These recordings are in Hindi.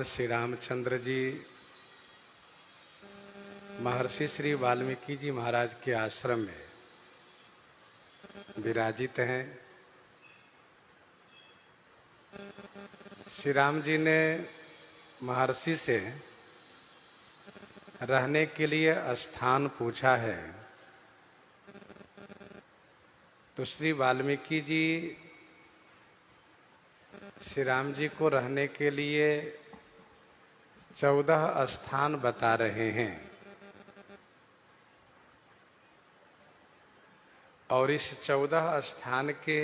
श्री रामचंद्र जी महर्षि श्री वाल्मीकि जी महाराज के आश्रम में विराजित हैं। श्री राम जी ने महर्षि से रहने के लिए स्थान पूछा है, तो श्री वाल्मीकि जी श्री राम जी को रहने के लिए 14 स्थान बता रहे हैं और इस 14 स्थान के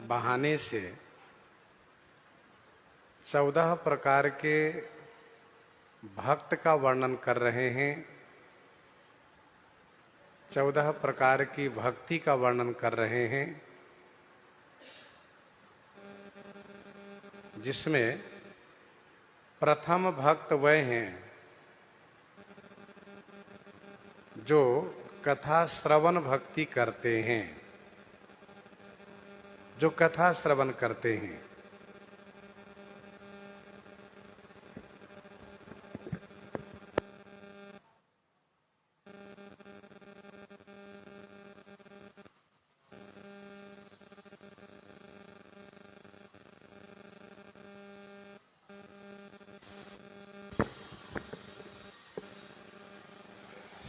बहाने से 14 प्रकार के भक्त का वर्णन कर रहे हैं, 14 प्रकार की भक्ति का वर्णन कर रहे हैं, जिसमें प्रथम भक्त वह हैं जो कथा श्रवण भक्ति करते हैं, जो कथा श्रवण करते हैं।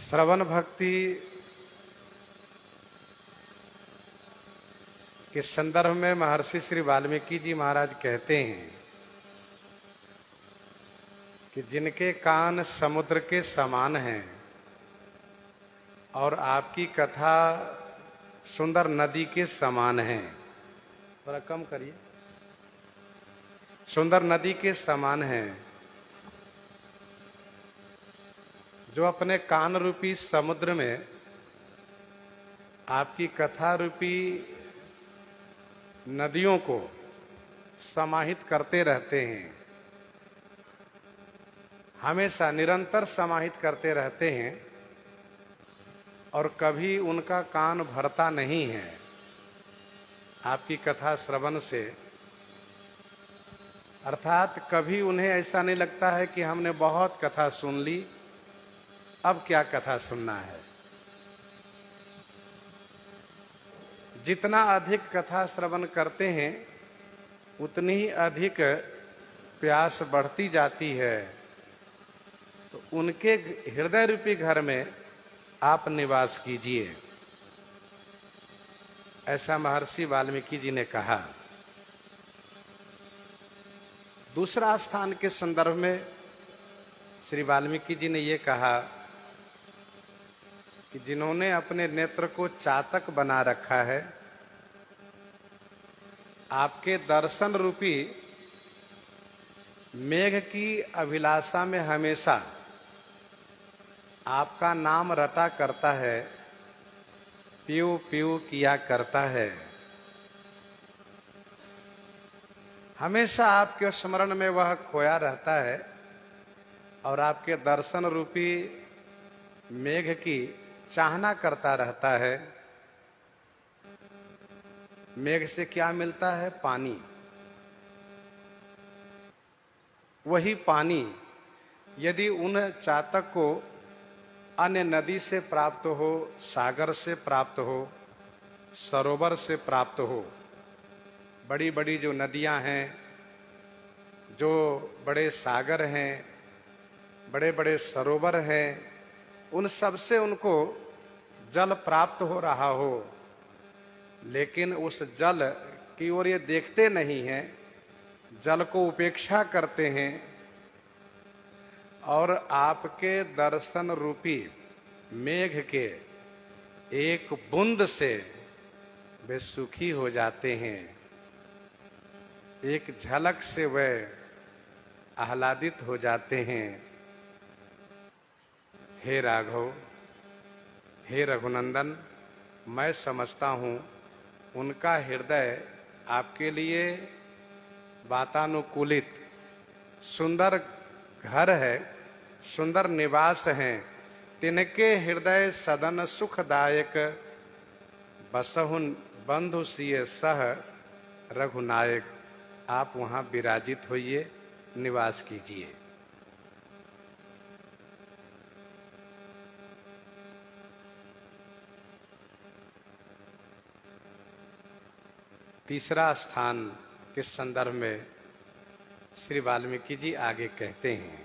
श्रवण भक्ति के संदर्भ में महर्षि श्री वाल्मीकि जी महाराज कहते हैं कि जिनके कान समुद्र के समान हैं और आपकी कथा सुंदर नदी के समान है, थोड़ा कम करिए, सुंदर नदी के समान है, जो अपने कान रूपी समुद्र में आपकी कथा रूपी नदियों को समाहित करते रहते हैं, हमेशा निरंतर समाहित करते रहते हैं और कभी उनका कान भरता नहीं है आपकी कथा श्रवण से। अर्थात कभी उन्हें ऐसा नहीं लगता है कि हमने बहुत कथा सुन ली, अब क्या कथा सुनना है। जितना अधिक कथा श्रवण करते हैं उतनी ही अधिक प्यास बढ़ती जाती है, तो उनके हृदय रूपी घर में आप निवास कीजिए, ऐसा महर्षि वाल्मीकि जी ने कहा। दूसरा स्थान के संदर्भ में श्री वाल्मीकि जी ने ये कहा कि जिन्होंने अपने नेत्र को चातक बना रखा है, आपके दर्शन रूपी मेघ की अभिलाषा में हमेशा आपका नाम रटा करता है, पीऊ पीऊ किया करता है, हमेशा आपके स्मरण में वह खोया रहता है और आपके दर्शन रूपी मेघ की चाहना करता रहता है। मेघ से क्या मिलता है? पानी। वही पानी यदि उन चातक को अन्य नदी से प्राप्त हो, सागर से प्राप्त हो, सरोवर से प्राप्त हो, बड़ी बड़ी जो नदियां हैं, जो बड़े सागर हैं, बड़े बड़े सरोवर हैं, उन सब से उनको जल प्राप्त हो रहा हो, लेकिन उस जल की ओर ये देखते नहीं हैं, जल को उपेक्षा करते हैं और आपके दर्शन रूपी मेघ के एक बूंद से वे सुखी हो जाते हैं, एक झलक से वे आह्लादित हो जाते हैं। हे राघव, हे रघुनंदन, मैं समझता हूँ उनका हृदय आपके लिए वातानुकूलित सुंदर घर है, सुंदर निवास है। तिनके हृदय सदन सुखदायक, बसहुन बंधु सिय सह रघुनायक। आप वहाँ विराजित होइए, निवास कीजिए। तीसरा स्थान के संदर्भ में श्री वाल्मीकि जी आगे कहते हैं,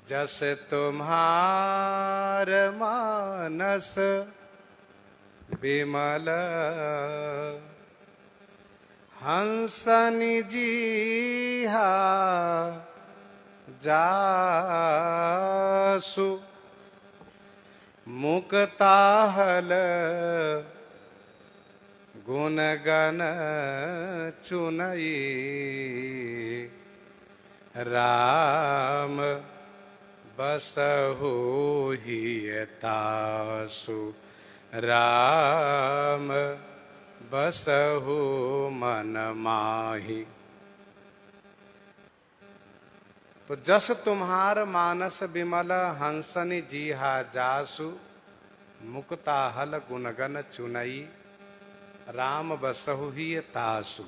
जस तुम्हार मानस विमल हंसनि जीहा जासु मुक्ताहल गुणगण चुनई राम बसहु हियतासु राम बसहु मन माहि। तो जस तुम्हार मानस विमल हंसनि जीहा जासु मुक्ताहल गुणगण चुनई राम बसहु हियतासु।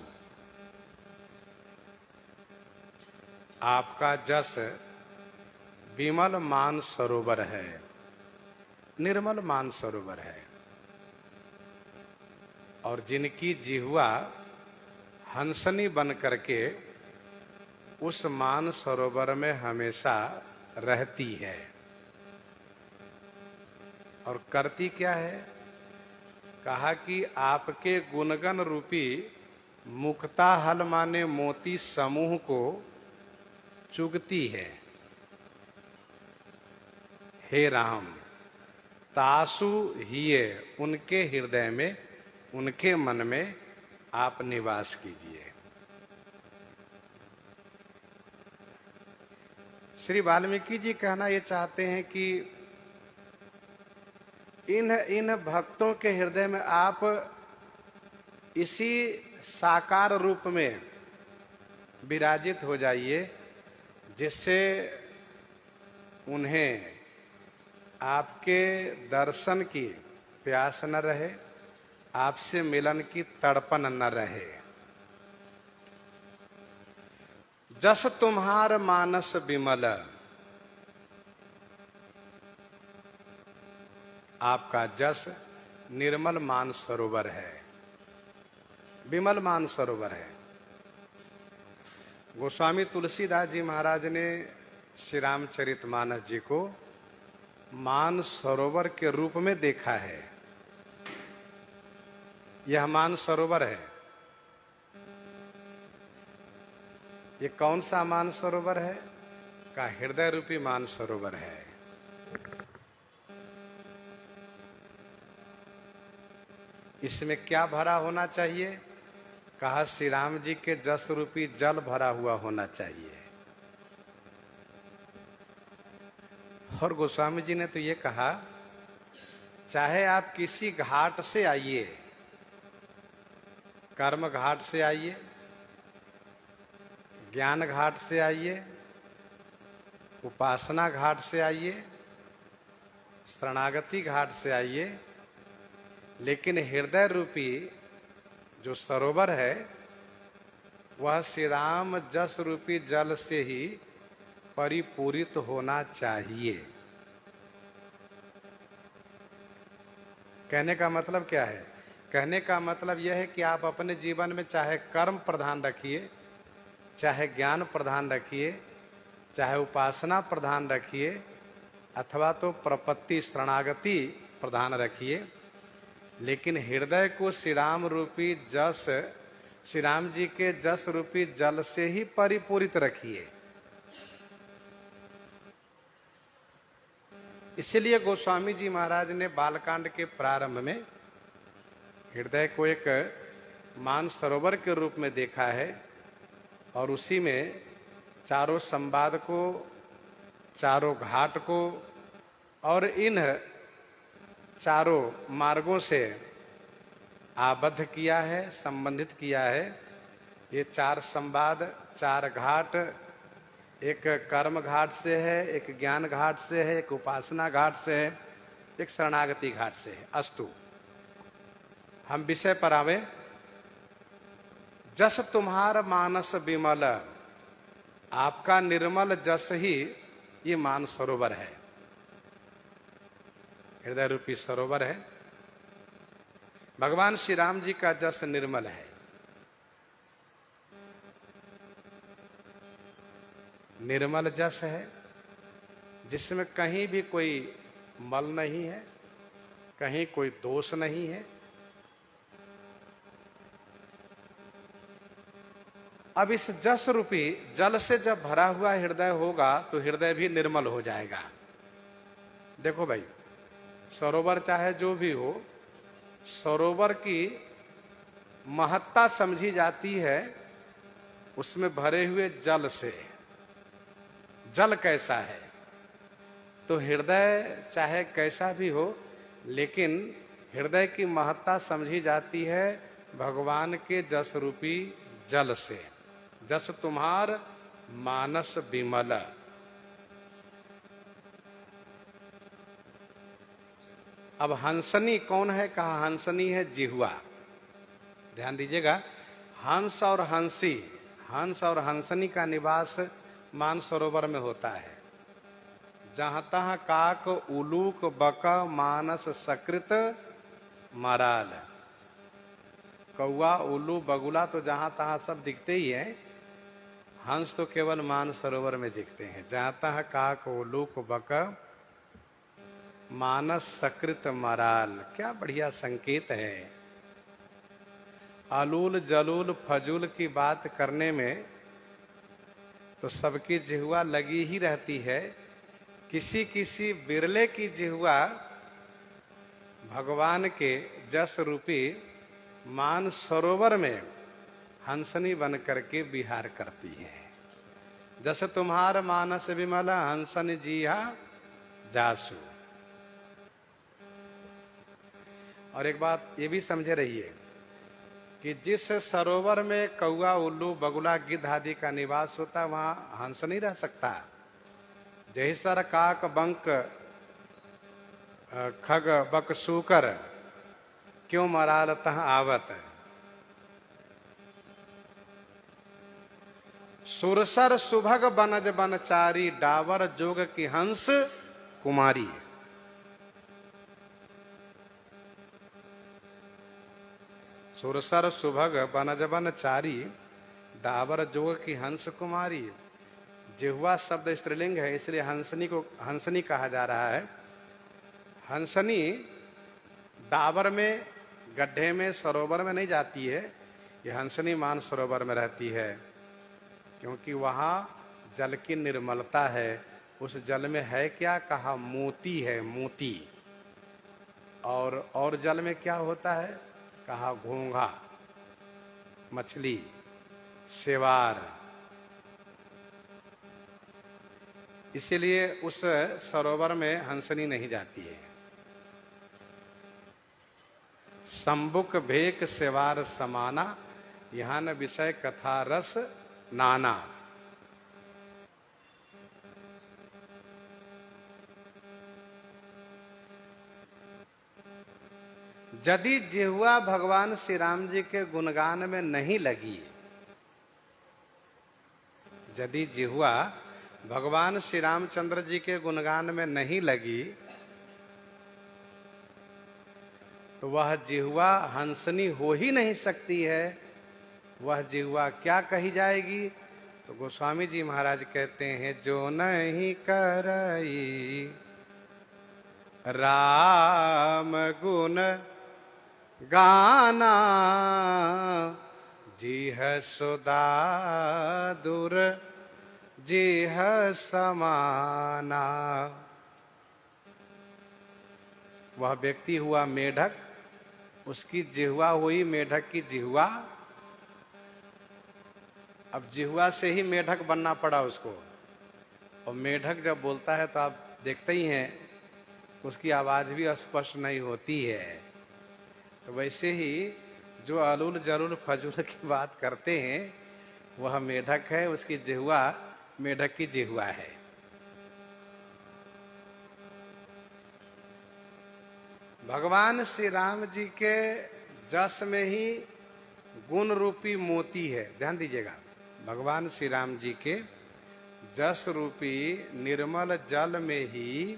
आपका जस विमल मान सरोवर है, निर्मल मान सरोवर है, और जिनकी जिह्वा हंसनी बन करके उस मान सरोवर में हमेशा रहती है। और करती क्या है? कहा कि आपके गुणगण रूपी मुक्ताहल माने मोती समूह को चुगती है। हे राम, तासु हिये, उनके हृदय में, उनके मन में आप निवास कीजिए। श्री वाल्मीकि जी कहना ये चाहते हैं कि इन भक्तों के हृदय में आप इसी साकार रूप में विराजित हो जाइए, जिससे उन्हें आपके दर्शन की प्यास न रहे, आपसे मिलन की तड़पन न रहे। जस तुम्हार मानस विमल, आपका जस निर्मल मान सरोवर है, विमल मान सरोवर है। गोस्वामी तुलसीदास जी महाराज ने श्री रामचरितमानस जी को मान सरोवर के रूप में देखा है। यह मान सरोवर है। ये कौन सा मान सरोवर है? का हृदय रूपी मान सरोवर है। इसमें क्या भरा होना चाहिए? कहा श्री राम जी के जस रूपी जल भरा हुआ होना चाहिए। और गोस्वामी जी ने तो ये कहा, चाहे आप किसी घाट से आइए, कर्म घाट से आइए, ज्ञान घाट से आइए, उपासना घाट से आइए, शरणागति घाट से आइए, लेकिन हृदय रूपी जो सरोवर है वह श्री राम जस रूपी जल से ही परिपूरित होना चाहिए। कहने का मतलब क्या है? कहने का मतलब यह है कि आप अपने जीवन में चाहे कर्म प्रधान रखिए, चाहे ज्ञान प्रधान रखिए, चाहे उपासना प्रधान रखिए, अथवा तो प्रपत्ति शरणागति प्रधान रखिए, लेकिन हृदय को श्री राम रूपी जस, श्री राम जी के जस रूपी जल से ही परिपूरित रखिए। इसलिए गोस्वामी जी महाराज ने बालकांड के प्रारंभ में हृदय को एक मान सरोवर के रूप में देखा है, और उसी में चारों संवाद को, चारों घाट को और इन चारों मार्गों से आबद्ध किया है, संबंधित किया है। ये चार संवाद, चार घाट, एक कर्म घाट से है, एक ज्ञान घाट से है, एक उपासना घाट से है, एक शरणागति घाट से है। अस्तु, हम विषय पर आवे। जस तुम्हार मानस विमल, आपका निर्मल जस ही ये मान सरोवर है, हृदय रूपी सरोवर है। भगवान श्री राम जी का जस निर्मल है, निर्मल जस है, जिसमें कहीं भी कोई मल नहीं है, कहीं कोई दोष नहीं है। अब इस जस रूपी जल से जब भरा हुआ हृदय होगा तो हृदय भी निर्मल हो जाएगा। देखो भाई, सरोवर चाहे जो भी हो, सरोवर की महत्ता समझी जाती है उसमें भरे हुए जल से। जल कैसा है तो हृदय चाहे कैसा भी हो, लेकिन हृदय की महत्ता समझी जाती है भगवान के जस रूपी जल से। जस तुम्हार मानस विमल। अब हंसनी कौन है? कहा हंसनी है जिह्वा। ध्यान दीजिएगा, हंस और हंसी, हंस और हंसनी का निवास मान सरोवर में होता है। जहां तहां काक उलूक बक मानस सकृत मराल। कौआ उल्लू बगुला तो जहां तहां सब दिखते ही हैं, हंस तो केवल मान सरोवर में दिखते हैं। जहां तहां काक उलूक बक मानस सकृत मराल। क्या बढ़िया संकेत है। अलूल जलूल फजूल की बात करने में तो सबकी जिह्वा लगी ही रहती है। किसी किसी बिरले की जिह्वा भगवान के जस रूपी मान सरोवर में हंसनी बन करके विहार करती है। जस तुम्हार मानस विमल हंसन जिहा जासु। और एक बात ये भी समझे रहिए कि जिस सरोवर में कौआ उल्लू बगुला गिद्ध आदि का निवास होता है वहां हंस नहीं रह सकता। जैसर काक बंक खग बक सूकर क्यों मराल तह आवत। सुरसर सुभग बनज बनचारी डावर जोग की हंस कुमारी। सुरसर सुभग बनज बनचारी डावर जोग की हंस कुमारी। जिह्वा शब्द स्त्रीलिंग है, इसलिए हंसनी को हंसनी कहा जा रहा है। हंसनी डाबर में, गड्ढे में, सरोवर में नहीं जाती है। ये हंसनी मान सरोवर में रहती है, क्योंकि वहां जल की निर्मलता है। उस जल में है क्या? कहा मोती है, मोती। और जल में क्या होता है? कहा घोंघा, मछली, सेवार। इसीलिए उस सरोवर में हंसनी नहीं जाती है। संबुक भेक सेवार समाना यहां न विषय कथा रस नाना। यदि जिह्वा भगवान श्री राम जी के गुणगान में नहीं लगी, यदि जिह्वा भगवान श्री रामचंद्र जी के गुणगान में नहीं लगी, तो वह जिह्वा हंसनी हो ही नहीं सकती है। वह जिह्वा क्या कही जाएगी? तो गोस्वामी जी महाराज कहते हैं, जो नहीं करई राम गुण गाना जिह सुदा दूर जिह समाना। वह व्यक्ति हुआ मेढक, उसकी जिह्वा हुई मेढक की जिह्वा। अब जिह्वा से ही मेढक बनना पड़ा उसको। और मेढक जब बोलता है तो आप देखते ही हैं उसकी आवाज भी स्पष्ट नहीं होती है। तो वैसे ही जो अलूल जरूल फजूल की बात करते हैं वह मेढक है, उसकी जिह्वा मेढक की जिह्वा है। भगवान श्री राम जी के जस में ही गुण रूपी मोती है। ध्यान दीजिएगा, भगवान श्री राम जी के जस रूपी निर्मल जल में ही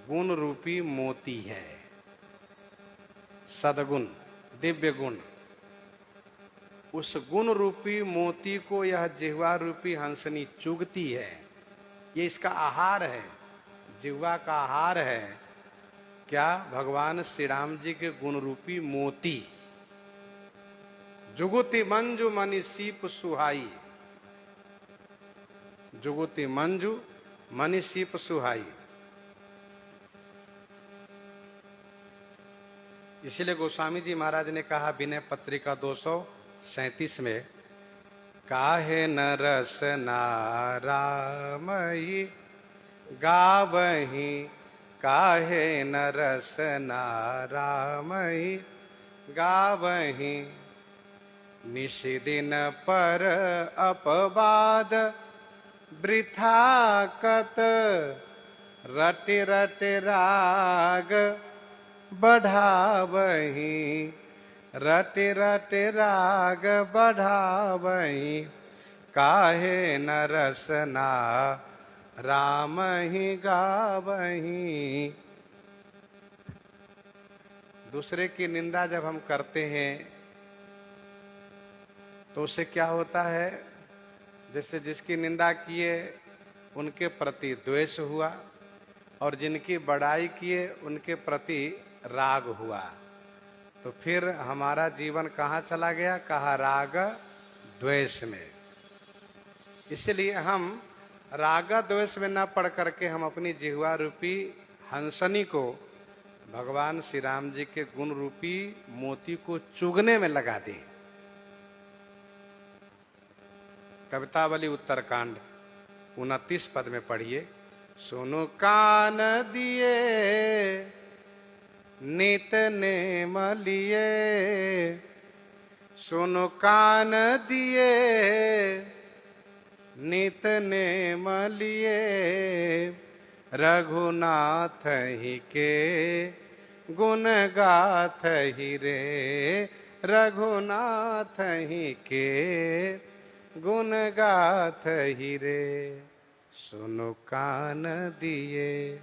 गुण रूपी मोती है। सदगुण, दिव्य गुण, उस गुण रूपी मोती को यह जिह्वा रूपी हंसनी चुगती है। ये इसका आहार है, जिह्वा का आहार है। क्या? भगवान श्री राम जी के गुण रूपी मोती। जुगुति मंजू मनि सीप सुहाई, जुगुति मंजू मनि सीप सुहाई। इसीलिए गोस्वामी जी महाराज ने कहा विनय पत्रिका 237 में, काहे न रस नारामयी गावही, काहे न रस नारामयी गावही, निशिदिन पर अपवाद वृथा कत, रट रट राग बढ़ावही, रट रट राग बढ़ावही, काहे न रसना राम ही गावही। दूसरे की निंदा जब हम करते हैं तो उससे क्या होता है? जैसे जिसकी निंदा किए उनके प्रति द्वेष हुआ और जिनकी बड़ाई किए उनके प्रति राग हुआ। तो फिर हमारा जीवन कहाँ चला गया? कहा राग द्वेष में। इसलिए हम राग द्वेष में न पड़ करके हम अपनी जिह्वा रूपी हंसनी को भगवान श्री राम जी के गुण रूपी मोती को चुगने में लगा दें। कवितावली उत्तरकांड 29 पद में पढ़िए, सुनु कान दिए नित नेम लिए, सुनु कान दिए नित नेम लिए, रघुनाथ ही के गुण गाथ ही रे, रघुनाथ ही के गुण गाथ ही रे। सुनु कान दिए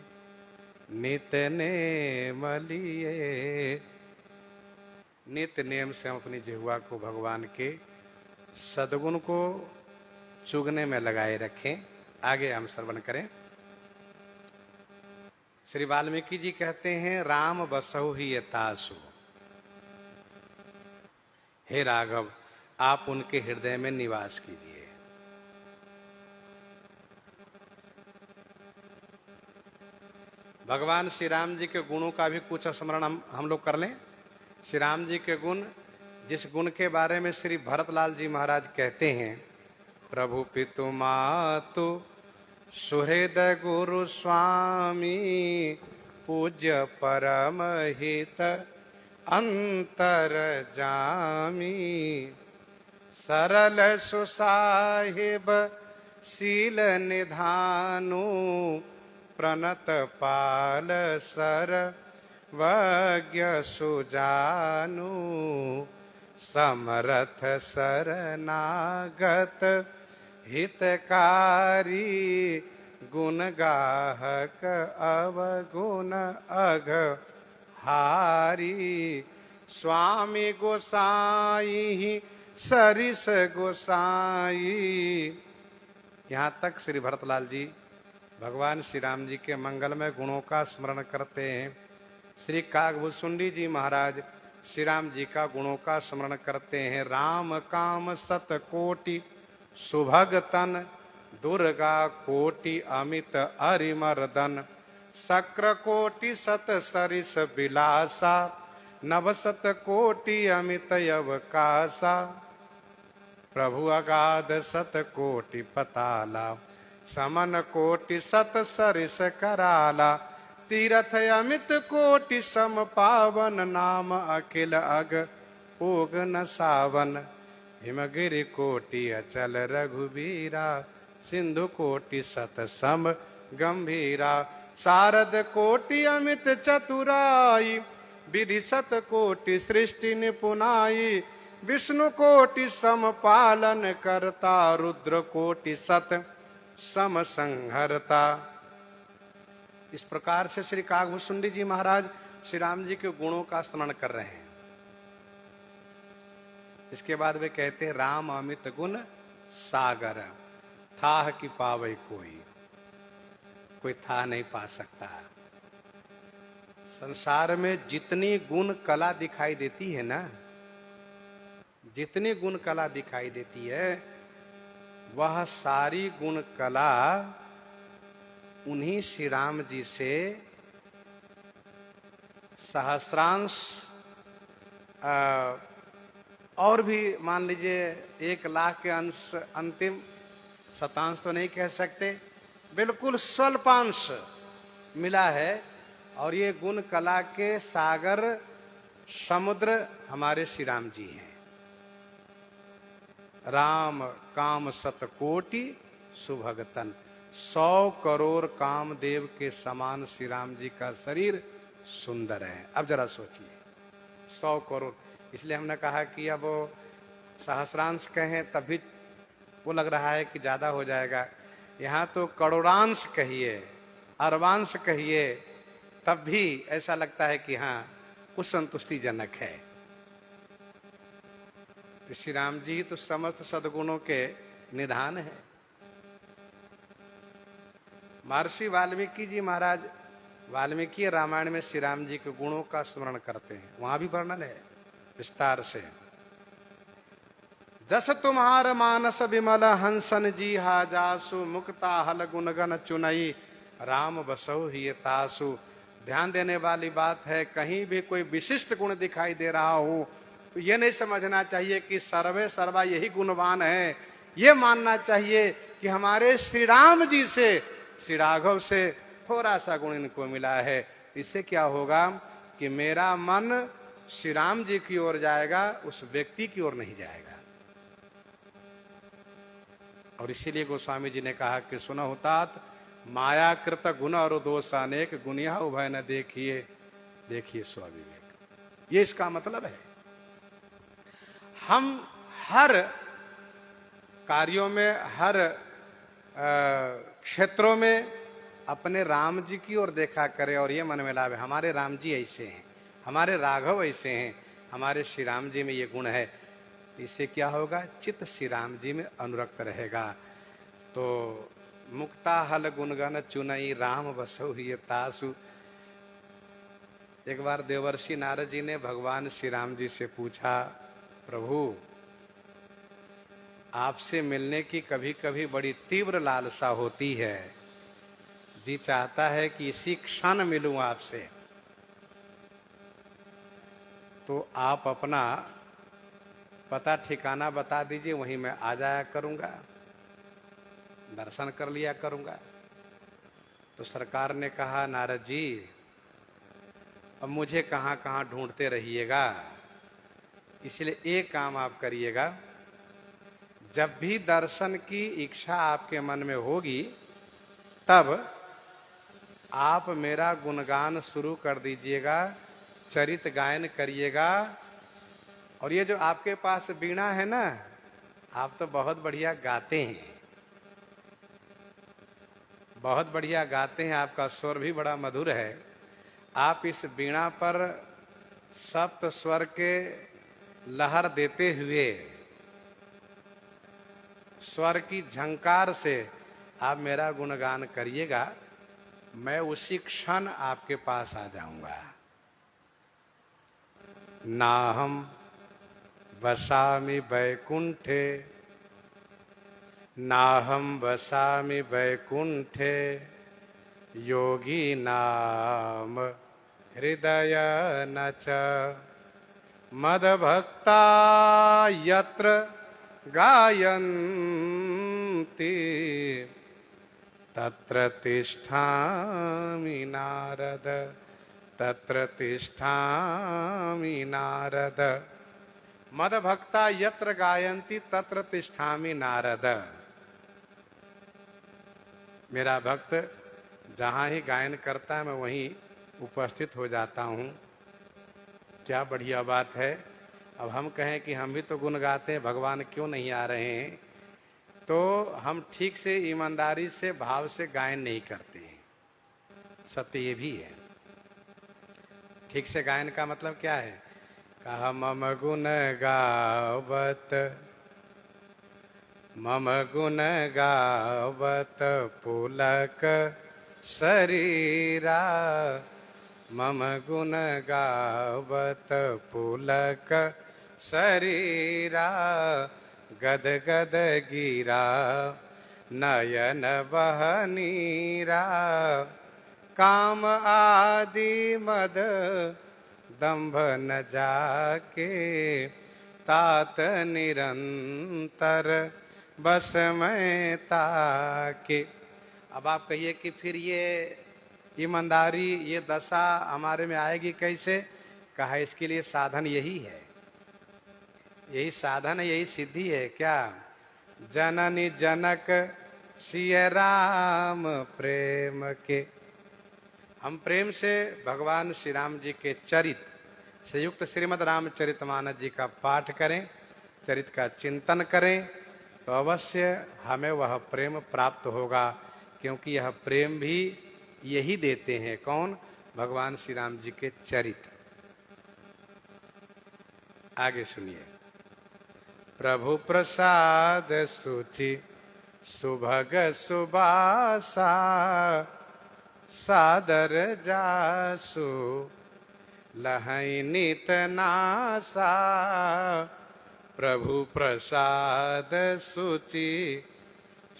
नित नेम लिए। नित्य नेम से हम अपनी जिह्वा को भगवान के सद्गुण को चुगने में लगाए रखें। आगे हम श्रवण करें। श्री वाल्मीकि जी कहते हैं, राम बसहु ही तासु। हे राघव, आप उनके हृदय में निवास कीजिए। भगवान श्री राम जी के गुणों का भी कुछ स्मरण हम लोग कर लें। श्री राम जी के गुण, जिस गुण के बारे में श्री भरतलाल जी महाराज कहते हैं, प्रभु पितु मातु सुहृद गुरु स्वामी, पूज्य परम हित अंतर जामी, सरल सुसाहिब शील निधानु, प्रणत पाल सर वज्ञ सुजानु, समरथ शरणागत हितकारी, गुण गाहक अवगुण अघ हारी, स्वामी गोसाई सरिस गोसाई। यहाँ तक श्री भरतलाल जी भगवान श्री राम जी के मंगलमय गुणों का स्मरण करते हैं। श्री कागभूषुंडी जी महाराज श्री राम जी का गुणों का स्मरण करते हैं। राम काम सत कोटि सुभग तन, दुर्गा कोटि अमित अरिमर्दन, शक्र कोटि सत सरिस विलासा, नवसत कोटि अमित अवकाशा, प्रभु अगाध सत कोटि पताला, समन कोटि सत सरिस कराला, तीरथ अमित कोटि सम पावन, नाम अखिल अग ओग न सावन, हिमगिरि कोटि अचल रघुबीरा, सिंधु कोटि सत सम गंभीरा, शारद कोटि अमित चतुराई, विधि सत कोटि सृष्टि निपुनाई, विष्णु कोटि सम पालन करता, रुद्र कोटि सत सम संहरता। इस प्रकार से श्री काकभूषुंडी जी महाराज श्री राम जी के गुणों का स्मरण कर रहे हैं। इसके बाद वे कहते हैं, राम अमित गुण सागर, थाह की पावै कोई था नहीं पा सकता। संसार में जितनी गुण कला दिखाई देती है ना, जितनी गुण कला दिखाई देती है, वह सारी गुण कला उन्हीं श्री राम जी से सहस्रांश और भी मान लीजिए 1,00,000 के अंश, अंतिम शतांश तो नहीं कह सकते, बिल्कुल स्वल्पांश मिला है। और ये गुण कला के सागर समुद्र हमारे श्री राम जी हैं। राम काम शतकोटि सुभगतन, 100 करोड़ कामदेव के समान श्री राम जी का शरीर सुंदर है। अब जरा सोचिए, 100 करोड़, इसलिए हमने कहा कि अब सहस्रांश कहें तब भी वो लग रहा है कि ज्यादा हो जाएगा। यहां तो करोड़ांश कहिए, अरबांश कहिए, तब भी ऐसा लगता है कि हाँ कुछ संतुष्टिजनक है। तो श्री राम जी तो समस्त सद्गुणों के निधान है। महर्षि वाल्मीकि जी महाराज वाल्मीकि रामायण में श्री राम जी के गुणों का स्मरण करते हैं, वहां भी वर्णन है विस्तार से। जस तुम्हार मानस विमल हंसन जी हा जासु, मुक्ता हल गुणगन चुनई, राम बसहु ही तासु। ध्यान देने वाली बात है, कहीं भी कोई विशिष्ट गुण दिखाई दे रहा हो तो ये नहीं समझना चाहिए कि सर्वे सर्वा यही गुणवान है। ये मानना चाहिए कि हमारे श्री राम जी से, श्री राघव से थोड़ा सा गुण इनको मिला है। इससे क्या होगा कि मेरा मन श्री राम जी की ओर जाएगा, उस व्यक्ति की ओर नहीं जाएगा। और इसीलिए गोस्वामी जी ने कहा कि सुनहु तात, मायाकृत गुण और दोष अनेक, गुनिया उभय न देखिए, देखिए स्वविवेक। ये इसका मतलब है। हम हर कार्यों में, हर क्षेत्रों में अपने राम जी की ओर देखा करें और ये मन में लावे, हमारे राम जी ऐसे हैं, हमारे राघव ऐसे हैं, हमारे श्री राम जी में ये गुण है। इससे क्या होगा, चित्त श्री राम जी में अनुरक्त रहेगा। तो मुक्ता हल गुणगन चुनई, राम बसहु ही तासु। एक बार देवर्षि नारद जी ने भगवान श्री राम जी से पूछा, प्रभु आपसे मिलने की कभी कभी बड़ी तीव्र लालसा होती है, जी चाहता है कि इसी क्षण मिलूं आपसे, तो आप अपना पता ठिकाना बता दीजिए, वहीं मैं आ जाया करूंगा, दर्शन कर लिया करूंगा। तो सरकार ने कहा, नारद जी अब मुझे कहां कहां ढूंढते रहिएगा, इसलिए एक काम आप करिएगा, जब भी दर्शन की इच्छा आपके मन में होगी तब आप मेरा गुणगान शुरू कर दीजिएगा, चरित गायन करिएगा। और ये जो आपके पास वीणा है ना, आप तो बहुत बढ़िया गाते हैं, बहुत बढ़िया गाते हैं, आपका स्वर भी बड़ा मधुर है। आप इस वीणा पर सप्त स्वर के लहर देते हुए, स्वर की झंकार से आप मेरा गुणगान करिएगा, मैं उसी क्षण आपके पास आ जाऊंगा। नाहम वसामि वैकुंठे, नाहम वसामि वैकुंठे, योगी नाम हृदय न च, मदभक्ता यत्र गायन्ति, तत्र तिष्ठामि नारद, तत्र तिष्ठामि नारद। मदभक्ता यत्र गायन्ति तत्र तिष्ठामि नारद। मेरा भक्त जहां ही गायन करता है मैं वहीं उपस्थित हो जाता हूं। क्या बढ़िया बात है। अब हम कहें कि हम भी तो गुण गाते हैं, भगवान क्यों नहीं आ रहे हैं, तो हम ठीक से ईमानदारी से भाव से गायन नहीं करते हैं। सत्य ये भी है। ठीक से गायन का मतलब क्या है? कहा मम गुण गावत, मम गुण गावत पुलक शरीरा, मम गुण गावत पुलक शरीरा, गद गद गिरा नयन बहनीरा, काम आदि मद दंभ न जाके, तात निरंतर बस में ताके। अब आप कहिए कि फिर ये ईमानदारी, ये दशा हमारे में आएगी कैसे? कहा इसके लिए साधन यही है, यही साधन है, यही सिद्धि है। क्या? जननी जनक सिय राम प्रेम के। हम प्रेम से भगवान श्री राम जी के चरित से युक्त श्रीमद् रामचरितमानस जी का पाठ करें, चरित का चिंतन करें, तो अवश्य हमें वह प्रेम प्राप्त होगा, क्योंकि यह प्रेम भी यही देते हैं। कौन? भगवान श्री राम जी के चरित। आगे सुनिए। प्रभु प्रसाद सुचि सुभग सुबासा, सादर जासु लहै नित नासा, प्रभु प्रसाद सुचि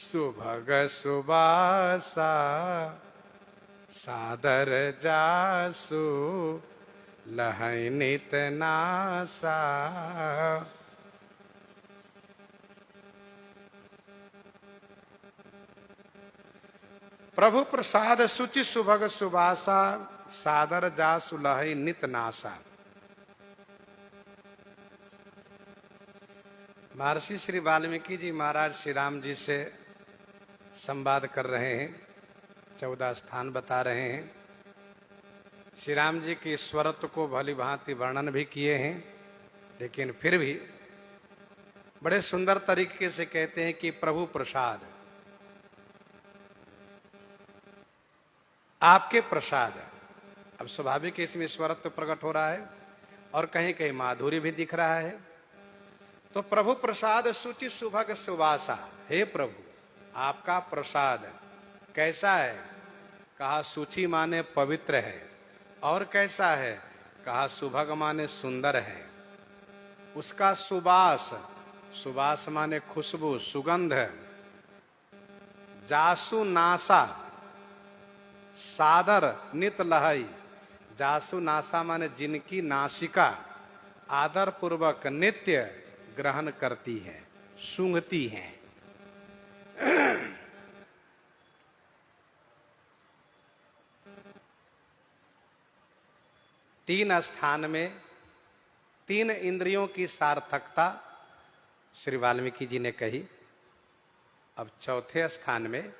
सुभग सुबासा, सादर जासु लहै नित नासा। प्रभु प्रसाद सुचि सुभग सुबासा, सादर जासु लहै नित नासा। महर्षि श्री वाल्मीकि जी महाराज श्री राम जी से संवाद कर रहे हैं, 14 स्थान बता रहे हैं। श्री राम जी की ईश्वरत्व को भली भांति वर्णन भी किए हैं, लेकिन फिर भी बड़े सुंदर तरीके से कहते हैं कि प्रभु प्रसाद, आपके प्रसाद। अब स्वाभाविक इसमें ईश्वरत्व प्रकट हो रहा है और कहीं कहीं माधुर्य भी दिख रहा है। तो प्रभु प्रसाद सुचि सुभग सुवासा, हे प्रभु आपका प्रसाद कैसा है? कहा सुचि माने पवित्र है, और कैसा है? कहा सुभग माने सुंदर है। उसका सुबास, सुबास माने खुशबू, सुगंध। जासु नासा, सादर नित लहई, जासु नासा माने जिनकी नासिका आदर पूर्वक नित्य ग्रहण करती है, सूंघती है। तीन स्थान में 3 इंद्रियों की सार्थकता श्री वाल्मीकि जी ने कही। अब चौथे स्थान में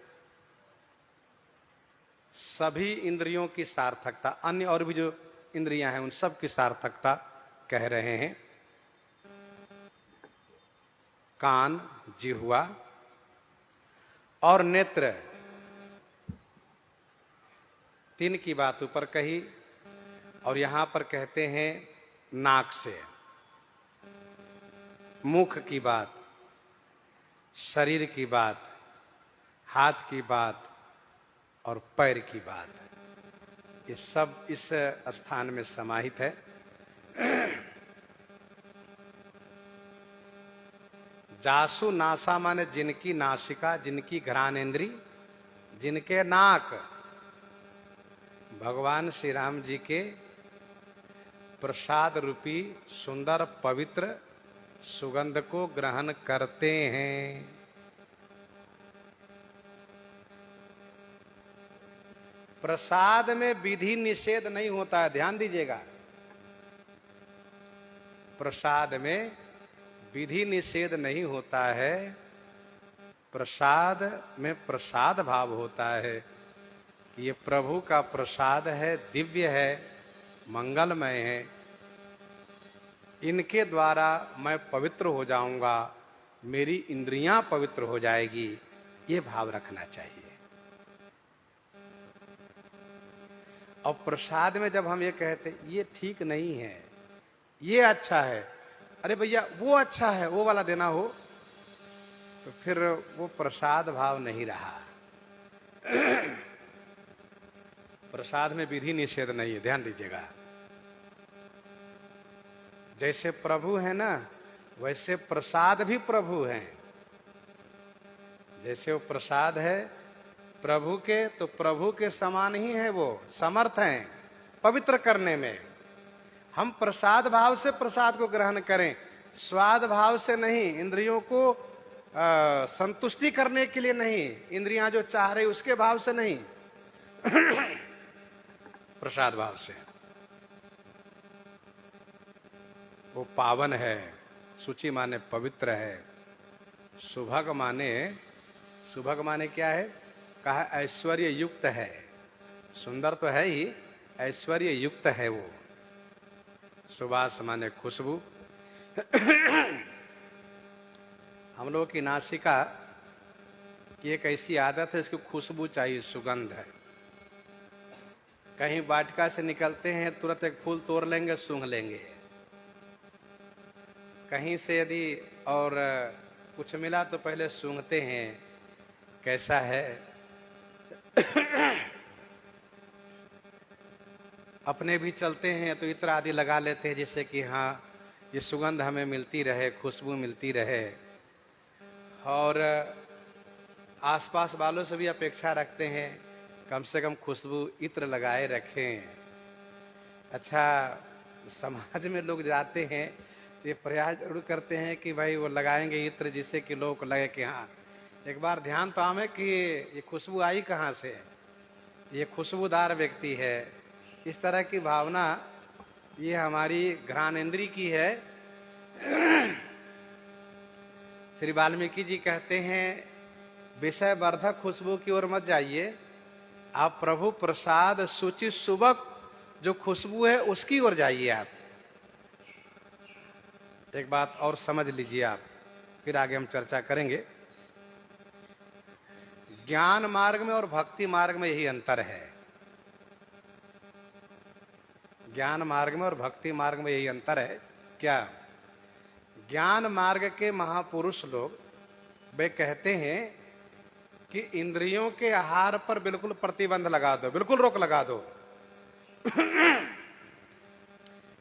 सभी इंद्रियों की सार्थकता, अन्य और भी जो इंद्रियां हैं उन सब की सार्थकता कह रहे हैं। कान, जिह्वा और नेत्र, 3 की बात ऊपर कही, और यहां पर कहते हैं नाक से, मुख की बात, शरीर की बात, हाथ की बात और पैर की बात, ये सब इस स्थान में समाहित है। जासु नासा माने जिनकी नासिका, जिनकी घ्राणेन्द्री, जिनके नाक भगवान श्री राम जी के प्रसाद रूपी सुंदर पवित्र सुगंध को ग्रहण करते हैं। प्रसाद में विधि निषेध नहीं होता है, ध्यान दीजिएगा। प्रसाद में विधि निषेध नहीं होता है, प्रसाद में प्रसाद भाव होता है कि ये प्रभु का प्रसाद है, दिव्य है, मंगलमय है, इनके द्वारा मैं पवित्र हो जाऊंगा, मेरी इंद्रियां पवित्र हो जाएगी, ये भाव रखना चाहिए। और प्रसाद में जब हम ये कहते ये ठीक नहीं है, ये अच्छा है, अरे भैया वो अच्छा है, वो वाला देना हो, तो फिर वो प्रसाद भाव नहीं रहा। प्रसाद में विधि निषेध नहीं है, ध्यान दीजिएगा। जैसे प्रभु है ना, वैसे प्रसाद भी प्रभु हैं। जैसे वो प्रसाद है प्रभु के, तो प्रभु के समान ही है, वो समर्थ हैं पवित्र करने में। हम प्रसाद भाव से प्रसाद को ग्रहण करें, स्वाद भाव से नहीं, इंद्रियों को संतुष्टि करने के लिए नहीं, इंद्रियां जो चाह रही उसके भाव से नहीं, प्रसाद भाव से। वो पावन है, शुचि माने पवित्र है, सुभग माने क्या है? कहा ऐश्वर्य युक्त है। सुंदर तो है ही, ऐश्वर्य युक्त है वो। सुवास माने खुशबू। हम लोगों की नासिका की एक ऐसी आदत है, इसकी खुशबू चाहिए, सुगंध है। कहीं वाटिका से निकलते हैं तुरंत एक फूल तोड़ लेंगे, सूंघ लेंगे। कहीं से यदि और कुछ मिला तो पहले सूंघते हैं कैसा है। अपने भी चलते हैं तो इत्र आदि लगा लेते हैं, जिससे कि हाँ ये सुगंध हमें मिलती रहे, खुशबू मिलती रहे। और आसपास वालों से भी अपेक्षा रखते हैं कम से कम खुशबू इत्र लगाए रखें। अच्छा, समाज में लोग जाते हैं तो ये प्रयास जरूर करते हैं कि भाई वो लगाएंगे इत्र, जिससे कि लोगों को लगे कि हाँ एक बार ध्यान पावे कि ये खुशबू आई कहाँ से, ये खुशबूदार व्यक्ति है। इस तरह की भावना ये हमारी घ्राणेन्द्रिय की है। श्री वाल्मीकि जी कहते हैं विषय वर्धक खुशबू की ओर मत जाइए, आप प्रभु प्रसाद शुचि सुबक जो खुशबू है उसकी ओर जाइए। आप एक बात और समझ लीजिए, आप फिर आगे हम चर्चा करेंगे। ज्ञान मार्ग में और भक्ति मार्ग में यही अंतर है। ज्ञान मार्ग में और भक्ति मार्ग में यही अंतर है। क्या? ज्ञान मार्ग के महापुरुष लोग वे कहते हैं कि इंद्रियों के आहार पर बिल्कुल प्रतिबंध लगा दो, बिल्कुल रोक लगा दो।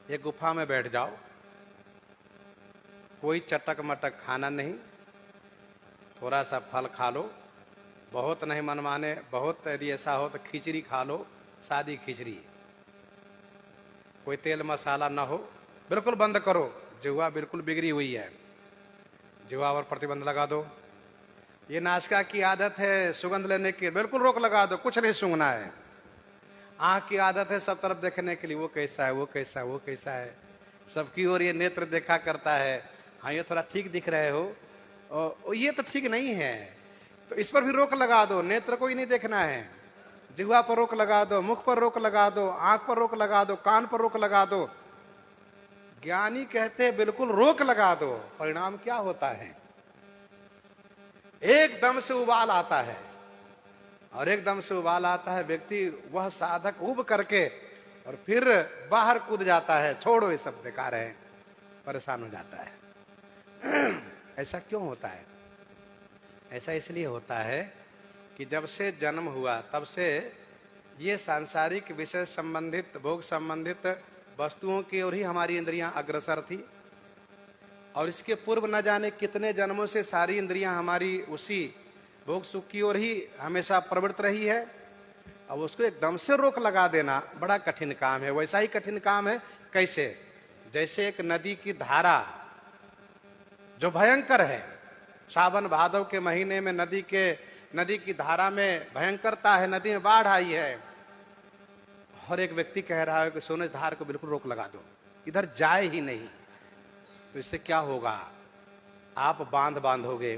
एक गुफा में बैठ जाओ, कोई चटक मटक खाना नहीं, थोड़ा सा फल खा लो, बहुत नहीं मनमाने, बहुत यदि ऐसा हो तो खिचड़ी खा लो, सादी खिचड़ी, कोई तेल मसाला ना हो, बिल्कुल बंद करो। जिह्वा बिल्कुल बिगड़ी हुई है, जिह्वा पर प्रतिबंध लगा दो। ये नासिका की आदत है सुगंध लेने की, बिल्कुल रोक लगा दो, कुछ नहीं सूंघना है। आंख की आदत है सब तरफ देखने के लिए, वो कैसा है, वो कैसा है, वो कैसा है, सबकी ओर ये नेत्र देखा करता है। हाँ ये थोड़ा ठीक दिख रहे हो, और ये तो ठीक नहीं है, तो इस पर भी रोक लगा दो। नेत्र को ही नहीं देखना है, जिह्वा पर रोक लगा दो, मुख पर रोक लगा दो, आंख पर रोक लगा दो, कान पर रोक लगा दो। ज्ञानी कहते हैं बिल्कुल रोक लगा दो। परिणाम क्या होता है? एकदम से उबाल आता है, और एकदम से उबाल आता है, व्यक्ति वह साधक उब करके और फिर बाहर कूद जाता है, छोड़ो ये सब बेकार है, परेशान हो जाता है। ऐसा क्यों होता है? ऐसा इसलिए होता है कि जब से जन्म हुआ तब से ये सांसारिक विषय संबंधित, भोग संबंधित वस्तुओं की ओर ही हमारी इंद्रियां अग्रसर थी, और इसके पूर्व न जाने कितने जन्मों से सारी इंद्रियां हमारी उसी भोग सुख की ओर ही हमेशा प्रवृत्त रही है। अब उसको एकदम से रोक लगा देना बड़ा कठिन काम है। वैसा ही कठिन काम है कैसे? जैसे एक नदी की धारा जो भयंकर है, सावन भादव के महीने में नदी की धारा में भयंकरता है, नदी में बाढ़ आई है, और एक व्यक्ति कह रहा है कि सोने धार को बिल्कुल रोक लगा दो, इधर जाए ही नहीं। तो इससे क्या होगा? आप बांधोगे,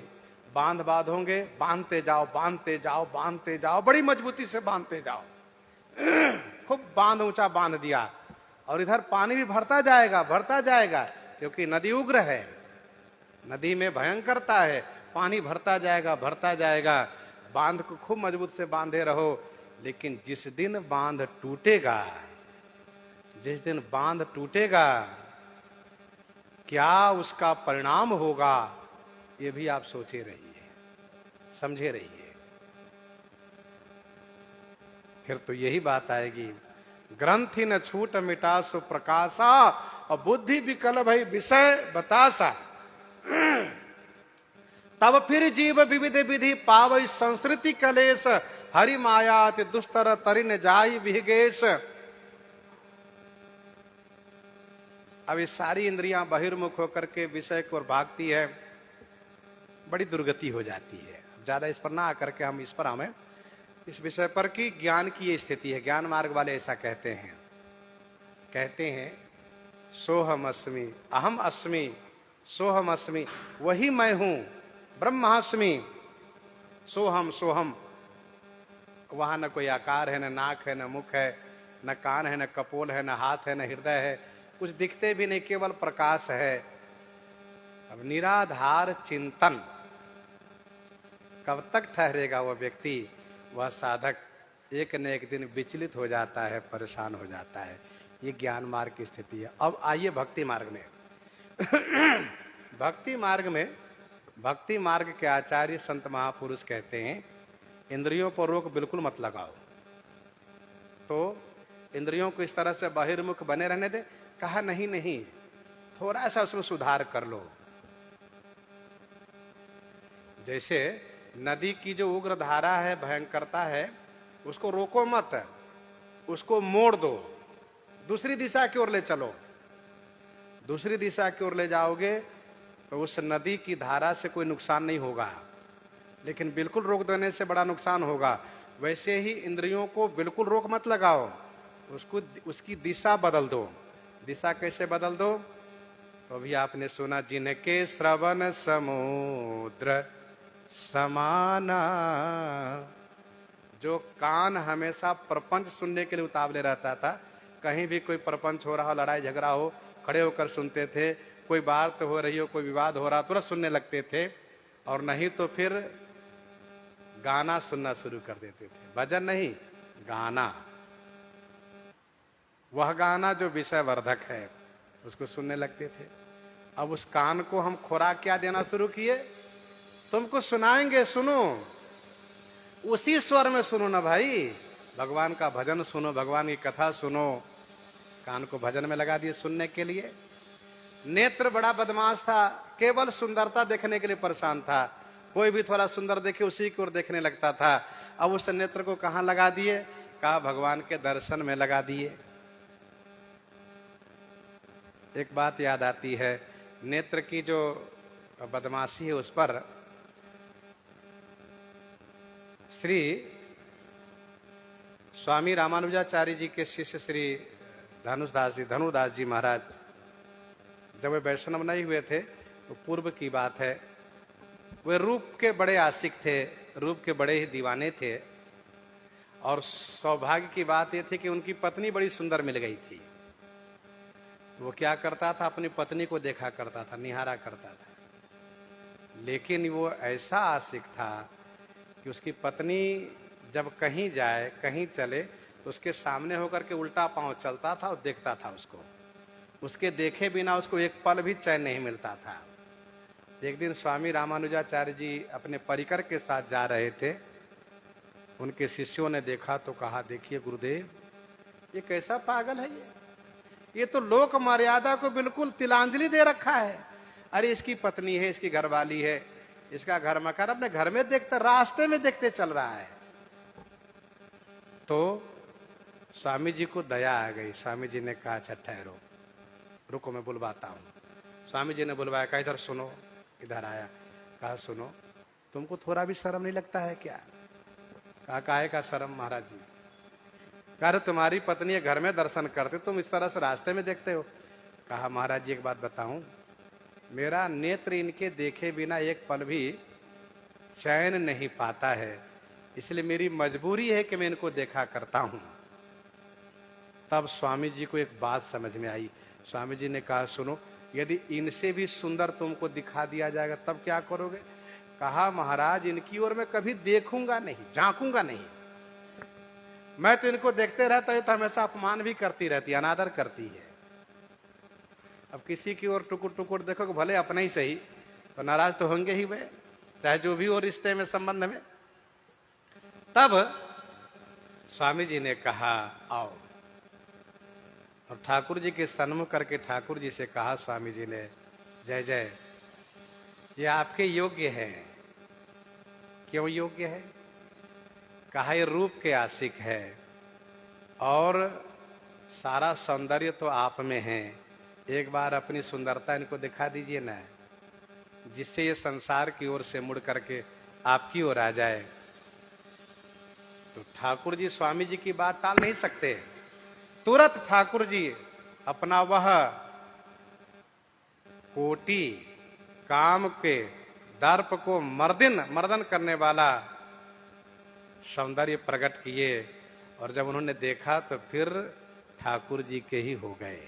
बांधोगे, बांधते जाओ, बांधते जाओ, बांधते जाओ, बड़ी मजबूती से बांधते जाओ। खूब बांध ऊंचा बांध दिया, और इधर पानी भी भरता जाएगा, क्योंकि नदी उग्र है। नदी में भयंकरता है, पानी भरता जाएगा, बांध को खूब मजबूत से बांधे रहो, लेकिन जिस दिन बांध टूटेगा, जिस दिन बांध टूटेगा, क्या उसका परिणाम होगा, ये भी आप सोचे रहिए, समझे रहिए। फिर तो यही बात आएगी, ग्रंथि न छूट मिटा सो प्रकाशा, और बुद्धि विकल भई विषय बतासा। तब फिर जीव विविध विधि पावई संस्कृति कलेश, हरि मायाति दुस्तर तरिन जाई विहगेश। अब ये सारी इंद्रियां बहिर्मुख होकर के विषय को भागती है, बड़ी दुर्गति हो जाती है। ज्यादा इस पर ना आकर के हम हमें इस विषय पर कि ज्ञान की ये स्थिति है। ज्ञान मार्ग वाले ऐसा कहते हैं सोहम अस्मि, अहम अस्मि, सोहम अस्मि, वही मैं हूं, ब्रह्मास्मि, सोहम सोहम। वहां न कोई आकार है, न नाक है, न मुख है, न कान है, न कपोल है, न हाथ है, न हृदय है, कुछ दिखते भी नहीं, केवल प्रकाश है। अब निराधार चिंतन कब तक ठहरेगा वह व्यक्ति, वह साधक एक न एक दिन विचलित हो जाता है, परेशान हो जाता है। ये ज्ञान मार्ग की स्थिति है। अब आइए भक्ति मार्ग में। भक्ति मार्ग के आचार्य संत महापुरुष कहते हैं, इंद्रियों पर रोक बिल्कुल मत लगाओ। तो इंद्रियों को इस तरह से बहिर्मुख बने रहने दे, कहा नहीं, थोड़ा सा उसमें सुधार कर लो। जैसे नदी की जो उग्र धारा है, भयंकरता है, उसको रोको मत, उसको मोड़ दो, दूसरी दिशा की ओर ले चलो। दूसरी दिशा की ओर ले जाओगे तो उस नदी की धारा से कोई नुकसान नहीं होगा, लेकिन बिल्कुल रोक देने से बड़ा नुकसान होगा। वैसे ही इंद्रियों को बिल्कुल रोक मत लगाओ, उसकी दिशा बदल दो। दिशा कैसे बदल दो? तो अभी आपने सुना, जिनके श्रवण समुद्र समाना। जो कान हमेशा प्रपंच सुनने के लिए उतावले रहता था, कहीं भी कोई प्रपंच हो रहा हो, लड़ाई झगड़ा हो, खड़े होकर सुनते थे, कोई बात हो रही हो, कोई विवाद हो रहा, तुरंत सुनने लगते थे, और नहीं तो फिर गाना सुनना शुरू कर देते थे। भजन नहीं, गाना। वह गाना जो विषय वर्धक है उसको सुनने लगते थे। अब उस कान को हम खुराक क्या देना शुरू किए? तुमको सुनाएंगे, सुनो, उसी स्वर में सुनो ना भाई। भगवान का भजन सुनो, भगवान की कथा सुनो। कान को भजन में लगा दिए सुनने के लिए। नेत्र बड़ा बदमाश था, केवल सुंदरता देखने के लिए परेशान था। कोई भी थोड़ा सुंदर देखे उसी की ओर देखने लगता था। अब उस नेत्र को कहां लगा दिए? कहा भगवान के दर्शन में लगा दिए। एक बात याद आती है, नेत्र की जो बदमाशी है उस पर श्री स्वामी रामानुजाचार्य जी के शिष्य श्री धनुदास जी महाराज जब वे वैष्णव नहीं हुए थे तो पूर्व की बात है, वे रूप के बड़े आशिक थे, रूप के बड़े ही दीवाने थे। और सौभाग्य की बात यह थी कि उनकी पत्नी बड़ी सुंदर मिल गई थी। वो क्या करता था, अपनी पत्नी को देखा करता था, निहारा करता था। लेकिन वो ऐसा आशिक था कि उसकी पत्नी जब कहीं जाए, कहीं चले, तो उसके सामने होकर के उल्टा पांव चलता था और देखता था उसको। उसके देखे बिना उसको एक पल भी चैन नहीं मिलता था। एक दिन स्वामी रामानुजाचार्य जी अपने परिकर के साथ जा रहे थे। उनके शिष्यों ने देखा तो कहा, देखिए गुरुदेव, ये कैसा पागल है, ये तो लोक मर्यादा को बिल्कुल तिलांजलि दे रखा है। अरे इसकी पत्नी है, इसकी घरवाली है, इसका घर मकान अपने घर में देखते, रास्ते में देखते चल रहा है। तो स्वामी जी को दया आ गई। स्वामी जी ने कहा, अच्छा ठहरो, रुको मैं बुलवाता हूँ। स्वामी जी ने बुलवाया, कहा इधर सुनो। इधर आया, कहा सुनो, तुमको थोड़ा भी शर्म नहीं लगता है क्या? कहा काहे का शर्म महाराज जी? कहा तुम्हारी पत्नी घर में दर्शन करते, तुम इस तरह से रास्ते में देखते हो। कहा महाराज जी एक बात बताऊं, मेरा नेत्र इनके देखे बिना एक पल भी चैन नहीं पाता है, इसलिए मेरी मजबूरी है कि मैं इनको देखा करता हूं। तब स्वामी जी को एक बात समझ में आई। स्वामी जी ने कहा सुनो, यदि इनसे भी सुंदर तुमको दिखा दिया जाएगा तब क्या करोगे? कहा महाराज इनकी ओर मैं कभी देखूंगा नहीं, झांकूंगा नहीं। मैं तो इनको देखते रहता हूं तो हमेशा अपमान भी करती रहती है, अनादर करती है। अब किसी की ओर टुकुर टुकुर देखो, भले अपने ही सही, तो नाराज तो होंगे ही वे, चाहे जो भी हो रिश्ते में, संबंध में। तब स्वामी जी ने कहा आओ, और ठाकुर जी के सन्मुख करके ठाकुर जी से कहा स्वामी जी ने, जय जय, ये आपके योग्य है। क्यों योग्य है? कहा ये रूप के आशिक है और सारा सौंदर्य तो आप में है। एक बार अपनी सुंदरता इनको दिखा दीजिए ना, जिससे ये संसार की ओर से मुड़ करके आपकी ओर आ जाए। तो ठाकुर जी स्वामी जी की बात टाल नहीं सकते। तुरंत ठाकुर जी अपना वह कोटि काम के दर्प को मर्दन करने वाला सौंदर्य प्रकट किए, और जब उन्होंने देखा तो फिर ठाकुर जी के ही हो गए।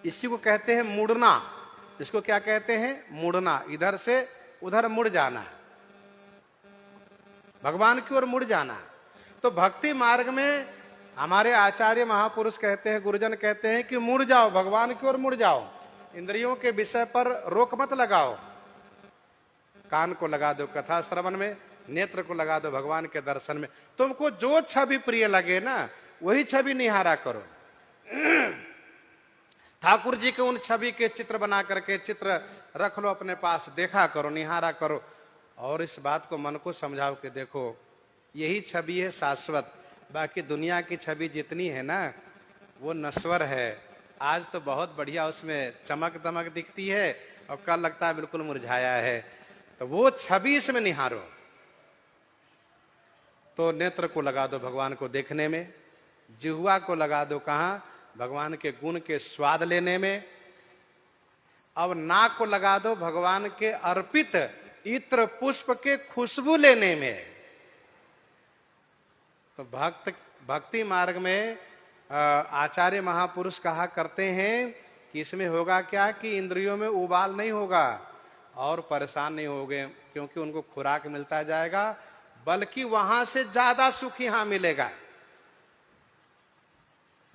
इसी को कहते हैं मुड़ना। इसको क्या कहते हैं? मुड़ना। इधर से उधर मुड़ जाना, भगवान की ओर मुड़ जाना। तो भक्ति मार्ग में हमारे आचार्य महापुरुष कहते हैं, गुरुजन कहते हैं कि मुड़ जाओ, भगवान की ओर मुड़ जाओ। इंद्रियों के विषय पर रोक मत लगाओ। कान को लगा दो कथा श्रवण में, नेत्र को लगा दो भगवान के दर्शन में। तुमको जो छवि प्रिय लगे ना, वही छवि निहारा करो। ठाकुर जी के उन छवि के चित्र बना करके चित्र रख लो अपने पास, देखा करो, निहारा करो, और इस बात को मन को समझाओ कि देखो यही छवि है शाश्वत। बाकी दुनिया की छवि जितनी है ना, वो नश्वर है। आज तो बहुत बढ़िया उसमें चमक दमक दिखती है और कल लगता है बिल्कुल मुरझाया है। तो वो छवि इसमें निहारो। तो नेत्र को लगा दो भगवान को देखने में, जिह्वा को लगा दो कहां? भगवान के गुण के स्वाद लेने में। अब नाक को लगा दो भगवान के अर्पित इत्र पुष्प के खुशबू लेने में। तो भक्ति मार्ग में आचार्य महापुरुष कहा करते हैं कि इसमें होगा क्या कि इंद्रियों में उबाल नहीं होगा और परेशान नहीं होगे, क्योंकि उनको खुराक मिलता जाएगा, बल्कि वहां से ज्यादा सुख यहां मिलेगा,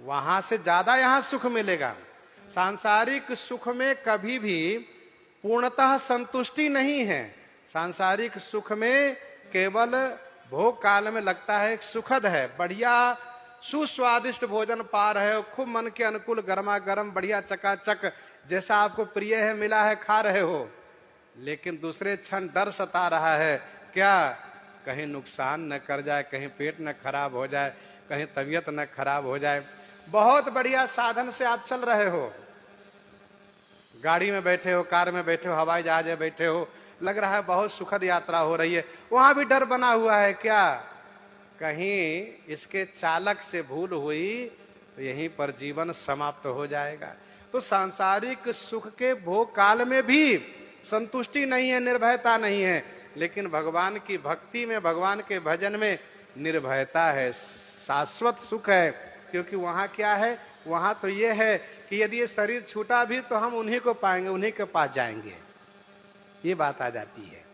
वहां से ज्यादा यहां सुख मिलेगा। सांसारिक सुख में कभी भी पूर्णतः संतुष्टि नहीं है। सांसारिक सुख में केवल भोग काल में लगता है सुखद है, बढ़िया सुस्वादिष्ट भोजन पा रहे हो, खूब मन के अनुकूल गर्मा गर्म बढ़िया चकाचक जैसा आपको प्रिय है मिला है खा रहे हो। लेकिन दूसरे क्षण डर सता रहा है, क्या कहीं नुकसान न कर जाए, कहीं पेट न खराब हो जाए, कहीं तबीयत न खराब हो जाए। बहुत बढ़िया साधन से आप चल रहे हो, गाड़ी में बैठे हो, कार में बैठे हो, हवाई जहाज में बैठे हो, लग रहा है बहुत सुखद यात्रा हो रही है। वहां भी डर बना हुआ है, क्या कहीं इसके चालक से भूल हुई तो यहीं पर जीवन समाप्त हो जाएगा। तो सांसारिक सुख के भोग काल में भी संतुष्टि नहीं है, निर्भयता नहीं है, लेकिन भगवान की भक्ति में, भगवान के भजन में निर्भयता है, शाश्वत सुख है। क्योंकि वहां क्या है? वहां तो ये है कि यदि ये शरीर छूटा भी तो हम उन्हीं को पाएंगे, उन्हीं के पास जाएंगे, ये बात आ जाती है।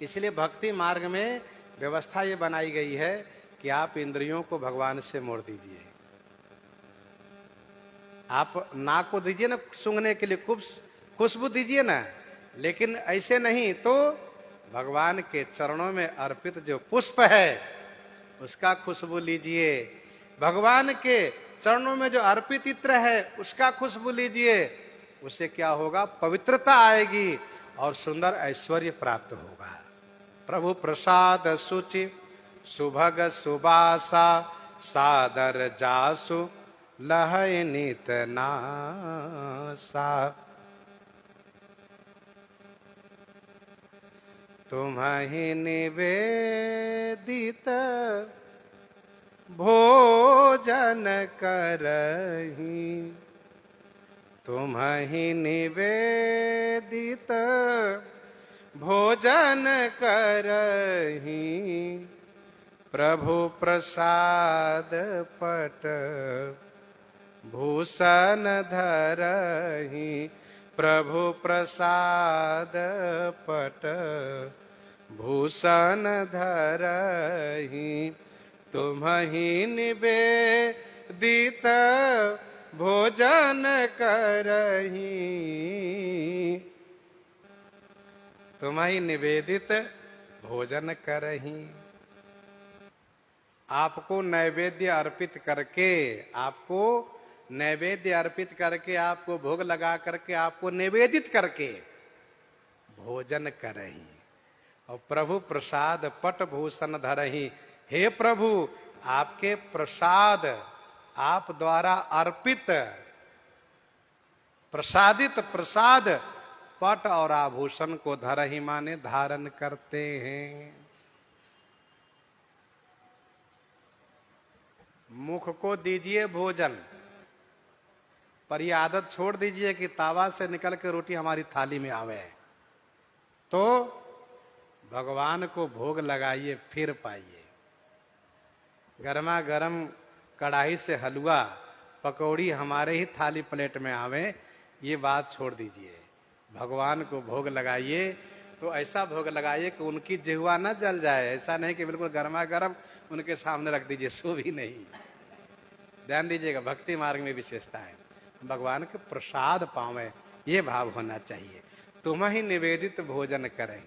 इसलिए भक्ति मार्ग में व्यवस्था ये बनाई गई है कि आप इंद्रियों को भगवान से मोड़ दीजिए। आप नाक को दीजिए ना सूंघने के लिए, खूब खुशबू दीजिए ना, लेकिन ऐसे नहीं तो भगवान के चरणों में अर्पित जो पुष्प है उसका खुशबू लीजिए। भगवान के चरणों में जो अर्पित इत्र है उसका खुशबू लीजिए। उससे क्या होगा? पवित्रता आएगी और सुंदर ऐश्वर्य प्राप्त होगा। प्रभु प्रसाद सुचि सुभग सुबासा, सादर जासु लहय नित नासा। तुम्हि निवेदित भोजन करहि, तुम्हि निवेदित भोजन करहि, प्रभु प्रसाद पट भूषण धरहि प्रभु प्रसाद पट भूषण धरहि तुम्हि निवेदित भोजन करहि तुम्हि निवेदित भोजन करहि। आपको नैवेद्य अर्पित करके आपको भोग लगा करके आपको निवेदित करके भोजन करहि और प्रभु प्रसाद पट भूषण धरहि। हे प्रभु आपके प्रसाद आप द्वारा अर्पित प्रसादित प्रसाद पट और आभूषण को धरहि माने धारण करते हैं। मुख को दीजिए भोजन, पर यह आदत छोड़ दीजिए कि तावा से निकल के रोटी हमारी थाली में आवे। तो भगवान को भोग लगाइए फिर पाइए। गर्मा गर्म कढ़ाई से हलवा पकौड़ी हमारे ही थाली प्लेट में आवे, ये बात छोड़ दीजिए। भगवान को भोग लगाइए तो ऐसा भोग लगाइए कि उनकी जिह्वा न जल जाए। ऐसा नहीं कि बिल्कुल गर्मा गर्म उनके सामने रख दीजिए, सो भी नहीं। ध्यान दीजिएगा, भक्ति मार्ग में विशेषता है। भगवान के प्रसाद पावे ये भाव होना चाहिए। तुम्हि निवेदित भोजन करें,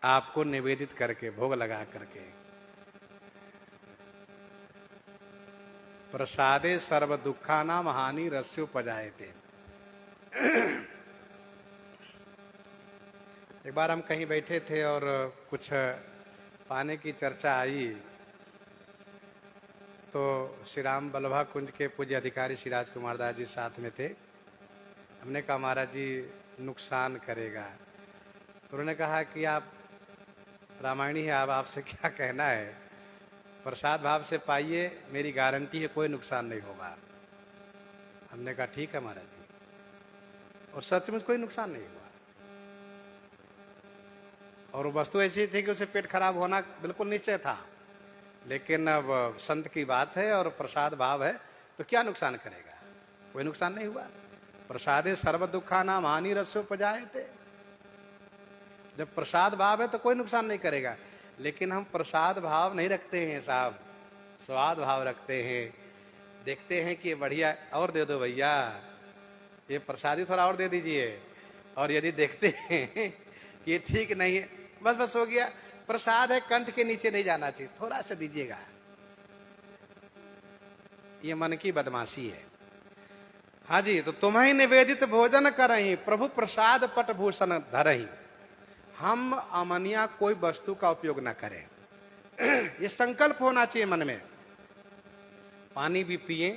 आपको निवेदित करके भोग लगा करके। प्रसादे सर्व दुखानाम हानि रस्योपजायते। एक बार हम कहीं बैठे थे और कुछ पाने की चर्चा आई, तो श्री राम बल्लभा कुंज के पूज्य अधिकारी श्री राजकुमार दास जी साथ में थे। हमने कहा महाराज जी नुकसान करेगा, तो उन्होंने कहा कि आप रामायणी है, आप आपसे क्या कहना है, प्रसाद भाव से पाइए, मेरी गारंटी है कोई नुकसान नहीं होगा। हमने कहा ठीक है महाराज जी, और सचमुच कोई नुकसान नहीं हुआ। और वो वस्तु ऐसी थी कि उसे पेट खराब होना बिल्कुल निश्चय था, लेकिन अब संत की बात है और प्रसाद भाव है तो क्या नुकसान करेगा, कोई नुकसान नहीं हुआ। प्रसादे सर्व दुखा नाम हानि रस्योपजायते। जब प्रसाद भाव है तो कोई नुकसान नहीं करेगा। लेकिन हम प्रसाद भाव नहीं रखते हैं साहब, स्वाद भाव रखते हैं। देखते हैं कि बढ़िया और दे दो भैया, ये प्रसादी थोड़ा और दे दीजिए। और यदि देखते हैं कि ये ठीक नहीं है, बस हो गया, प्रसाद है कंठ के नीचे नहीं जाना चाहिए, थोड़ा सा दीजिएगा। ये मन की बदमाशी है। हाँ जी, तो तुम्हें निवेदित भोजन करहि प्रभु प्रसाद पट भूषण धरहि। हम अमनिया कोई वस्तु का उपयोग ना करें, ये संकल्प होना चाहिए मन में। पानी भी पिए,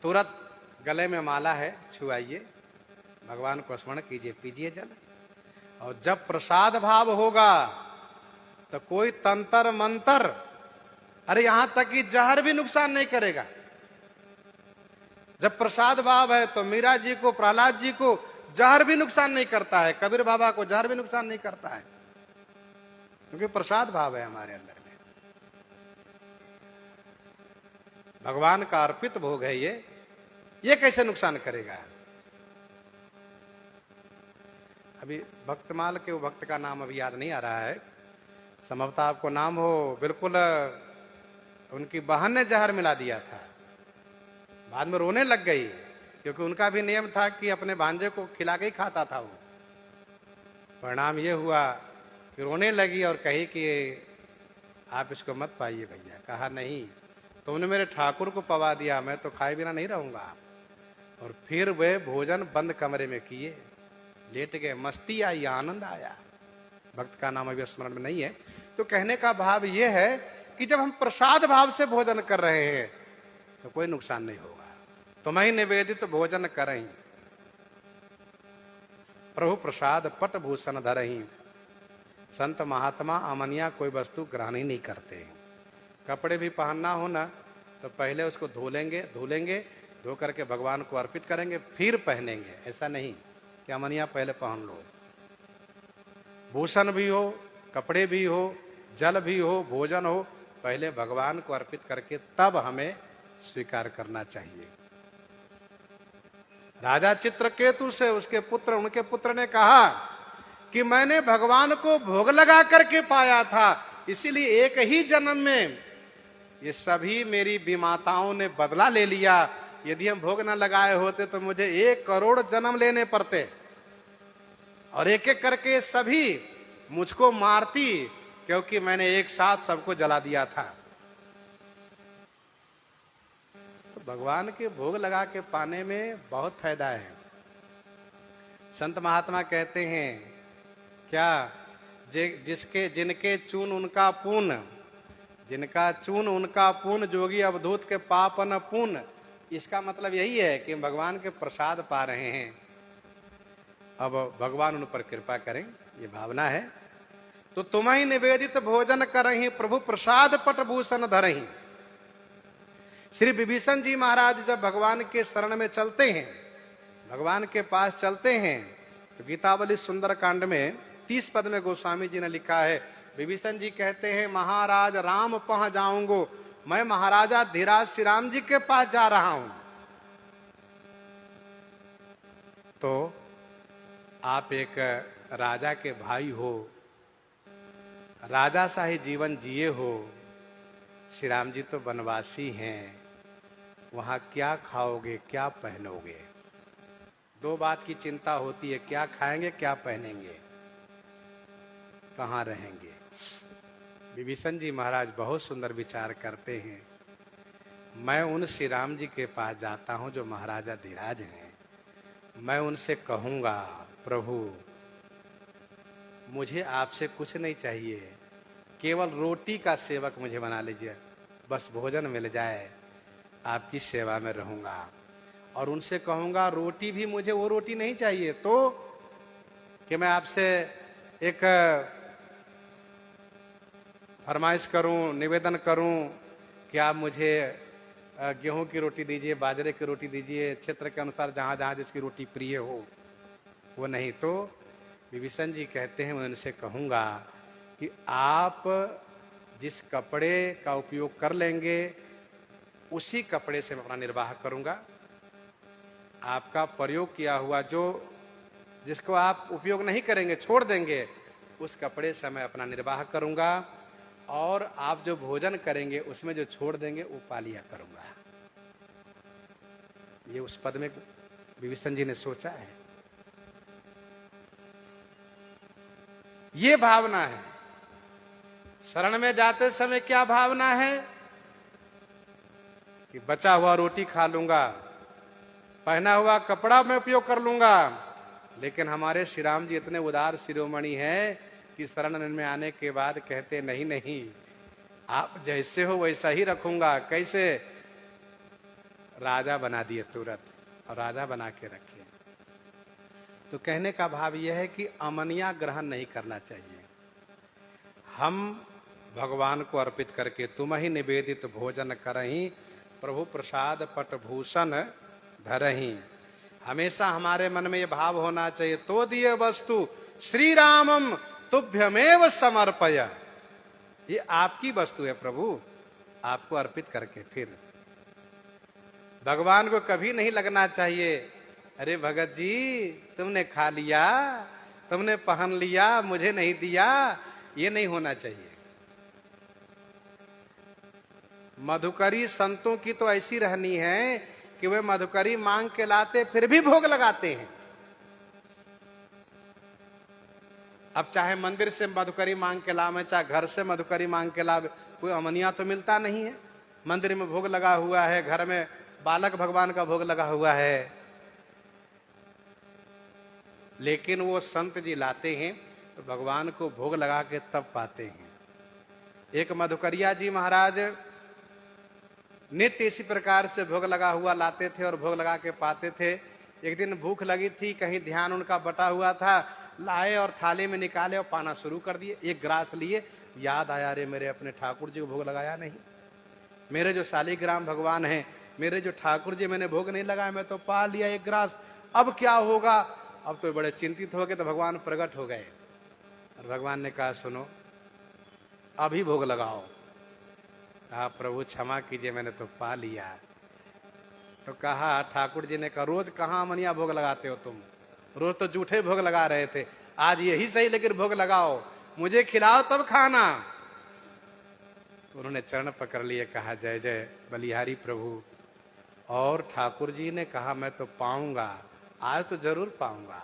तुरंत गले में माला है छुआइए, भगवान को स्मरण कीजिए, पीजिए जल। और जब प्रसाद भाव होगा तो कोई तंत्र मंत्र, अरे यहां तक कि जहर भी नुकसान नहीं करेगा। जब प्रसाद भाव है तो मीरा जी को, प्रहलाद जी को जहर भी नुकसान नहीं करता है, कबीर बाबा को जहर भी नुकसान नहीं करता है, क्योंकि प्रसाद भाव है हमारे अंदर में। भगवान का अर्पित भोग है ये कैसे नुकसान करेगा। अभी भक्तमाल के वो भक्त का नाम अभी याद नहीं आ रहा है, संभवतः आपको नाम हो। बिल्कुल उनकी बहन ने जहर मिला दिया था, बाद में रोने लग गई, क्योंकि उनका भी नियम था कि अपने भांजे को खिला के ही खाता था वो। परिणाम ये हुआ कि रोने लगी और कही कि आप इसको मत पाइए भैया। कहा नहीं, तुमने मेरे ठाकुर को पवा दिया, मैं तो खाए बिना नहीं रहूंगा। और फिर वे भोजन बंद कमरे में किए, लेट गए, मस्ती आई, आनंद आया। भक्त का नाम अभी स्मरण में नहीं है। तो कहने का भाव यह है कि जब हम प्रसाद भाव से भोजन कर रहे हैं तो कोई नुकसान नहीं होगा। तुम्हें निवेदित भोजन करहि प्रभु प्रसाद पट भूषण धरहि। संत महात्मा अमनिया कोई वस्तु ग्रहण ही नहीं करते हैं। कपड़े भी पहनना हो ना तो पहले उसको धुलेंगे, धो करके भगवान को अर्पित करेंगे, फिर पहनेंगे। ऐसा नहीं कि अमनिया पहले पहन लो। भूषण भी हो, कपड़े भी हो, जल भी हो, भोजन हो, पहले भगवान को अर्पित करके तब हमें स्वीकार करना चाहिए। राजा चित्रकेतु से उनके पुत्र ने कहा कि मैंने भगवान को भोग लगा करके पाया था, इसीलिए एक ही जन्म में ये सभी मेरी विमाताओं ने बदला ले लिया। यदि हम भोग न लगाए होते तो मुझे 1 करोड़ जन्म लेने पड़ते और एक एक करके सभी मुझको मारती, क्योंकि मैंने एक साथ सबको जला दिया था। तो भगवान के भोग लगा के पाने में बहुत फायदा है। संत महात्मा कहते हैं क्या, जिनके चून उनका पुण्य, जिनका चून उनका पुण्य, जोगी अवधूत के पाप न पुण्य। इसका मतलब यही है कि भगवान के प्रसाद पा रहे हैं, अब भगवान उन पर कृपा करें, ये भावना है। तो तुम्हें निवेदित भोजन करही, प्रभु प्रसाद पटभूषण धरही। श्री विभीषण जी महाराज जब भगवान के शरण में चलते हैं, भगवान के पास चलते हैं, तो गीतावली सुंदर कांड में 30 पद में गोस्वामी जी ने लिखा है, विभीषण जी कहते हैं महाराज राम पह जाऊंगो, मैं महाराजा धीराज श्री राम जी के पास जा रहा हूं। तो आप एक राजा के भाई हो, राजा सा ही जीवन जिए हो, श्री राम जी तो वनवासी हैं, वहां क्या खाओगे क्या पहनोगे, 2 बात की चिंता होती है, क्या खाएंगे क्या पहनेंगे, कहां रहेंगे। विभीषण जी महाराज बहुत सुंदर विचार करते हैं, मैं उन श्री राम जी के पास जाता हूं जो महाराजा धीराज हैं, मैं उनसे कहूंगा प्रभु मुझे आपसे कुछ नहीं चाहिए, केवल रोटी का सेवक मुझे बना लीजिए, बस भोजन मिल जाए, आपकी सेवा में रहूंगा। और उनसे कहूंगा रोटी भी मुझे वो रोटी नहीं चाहिए तो कि मैं आपसे एक फरमाइश करूं, निवेदन करूं कि आप मुझे गेहूं की रोटी दीजिए, बाजरे की रोटी दीजिए, क्षेत्र के अनुसार जहां जहां जिसकी रोटी प्रिय हो, वो नहीं। तो विभीषण जी कहते हैं मैं उनसे कहूंगा कि आप जिस कपड़े का उपयोग कर लेंगे उसी कपड़े से मैं अपना निर्वाह करूंगा, आपका प्रयोग किया हुआ जो जिसको आप उपयोग नहीं करेंगे छोड़ देंगे, उस कपड़े से मैं अपना निर्वाह करूंगा, और आप जो भोजन करेंगे उसमें जो छोड़ देंगे वो पा लिया करूंगा। ये उस पद में विभीषण जी ने सोचा है, ये भावना है। शरण में जाते समय क्या भावना है कि बचा हुआ रोटी खा लूंगा, पहना हुआ कपड़ा मैं उपयोग कर लूंगा, लेकिन हमारे श्री राम जी इतने उदार शिरोमणि हैं कि शरण में आने के बाद कहते नहीं नहीं आप जैसे हो वैसा ही रखूंगा। कैसे? राजा बना दिए तुरंत, और राजा बना के रखे। तो कहने का भाव यह है कि अमनिया ग्रहण नहीं करना चाहिए। हम भगवान को अर्पित करके तुम ही निवेदित भोजन करही, प्रभु प्रसाद पटभूषण धरही। हमेशा हमारे मन में यह भाव होना चाहिए, तो दिए वस्तु श्री रामम तुभ्यमेव समर्पय। ये आपकी वस्तु है प्रभु, आपको अर्पित करके फिर भगवान को कभी नहीं लगना चाहिए अरे भगत जी तुमने खा लिया, तुमने पहन लिया, मुझे नहीं दिया। ये नहीं होना चाहिए। मधुकरी संतों की तो ऐसी रहनी है कि वे मधुकरी मांग के लाते फिर भी भोग लगाते हैं। अब चाहे मंदिर से मधुकरी मांग के लावे, चाहे घर से मधुकरी मांग के लावे, कोई अमनिया तो मिलता नहीं है। मंदिर में भोग लगा हुआ है, घर में बालक भगवान का भोग लगा हुआ है, लेकिन वो संत जी लाते हैं तो भगवान को भोग लगा के तब पाते हैं। एक मधुकरिया जी महाराज नित्य इसी प्रकार से भोग लगा हुआ लाते थे और भोग लगा के पाते थे। एक दिन भूख लगी थी, कहीं ध्यान उनका बटा हुआ था, लाए और थाली में निकाले और पाना शुरू कर दिए। एक ग्रास लिए, याद आया रे मेरे अपने ठाकुर जी को भोग लगाया नहीं, मेरे जो शालिग्राम भगवान हैं, मेरे जो ठाकुर जी मैंने भोग नहीं लगाया, मैं तो पा लिया एक ग्रास, अब क्या होगा। अब तो बड़े चिंतित हो गए। तो भगवान प्रकट हो गए और भगवान ने कहा सुनो अभी भोग लगाओ, कहा प्रभु क्षमा कीजिए, मैंने तो पा लिया। तो कहा, ठाकुर जी ने कहा, रोज कहाँ अमनिया भोग लगाते हो तुम, रोज तो जूठे भोग लगा रहे थे, आज यही सही लेकिन भोग लगाओ, मुझे खिलाओ तब खाना। उन्होंने चरण पकड़ लिए, कहा जय जय बलिहारी प्रभु। और ठाकुर जी ने कहा मैं तो पाऊंगा, आज तो जरूर पाऊंगा।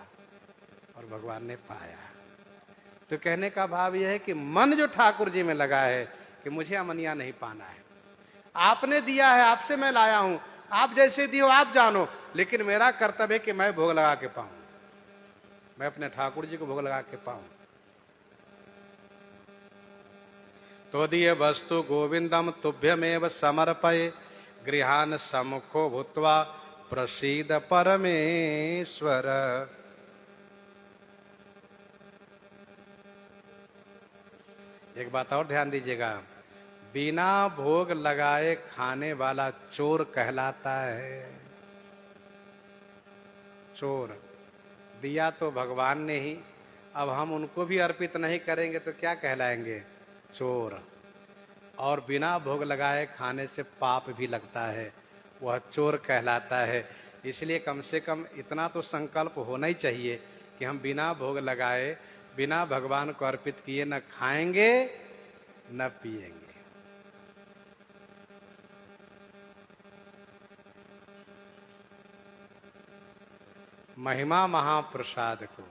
और भगवान ने पाया। तो कहने का भाव यह है कि मन जो ठाकुर जी में लगा है कि मुझे अमनिया नहीं पाना है, आपने दिया है, आपसे मैं लाया हूं, आप जैसे दियो आप जानो, लेकिन मेरा कर्तव्य है कि मैं भोग लगा के पाऊं, मैं अपने ठाकुर जी को भोग लगा के पाऊं। तो दिए वस्तु गोविंदम तुभ्यमेव समर्पये, गृहान सम्मुखो भूत्वा प्रसीद परमेश्वर। एक बात और ध्यान दीजिएगा, बिना भोग लगाए खाने वाला चोर कहलाता है। चोर दिया तो भगवान ने ही, अब हम उनको भी अर्पित नहीं करेंगे तो क्या कहलाएंगे? चोर। और बिना भोग लगाए खाने से पाप भी लगता है, वह चोर कहलाता है। इसलिए कम से कम इतना तो संकल्प होना ही चाहिए कि हम बिना भोग लगाए, बिना भगवान को अर्पित किए न खाएंगे न पिएंगे। महिमा महाप्रसाद को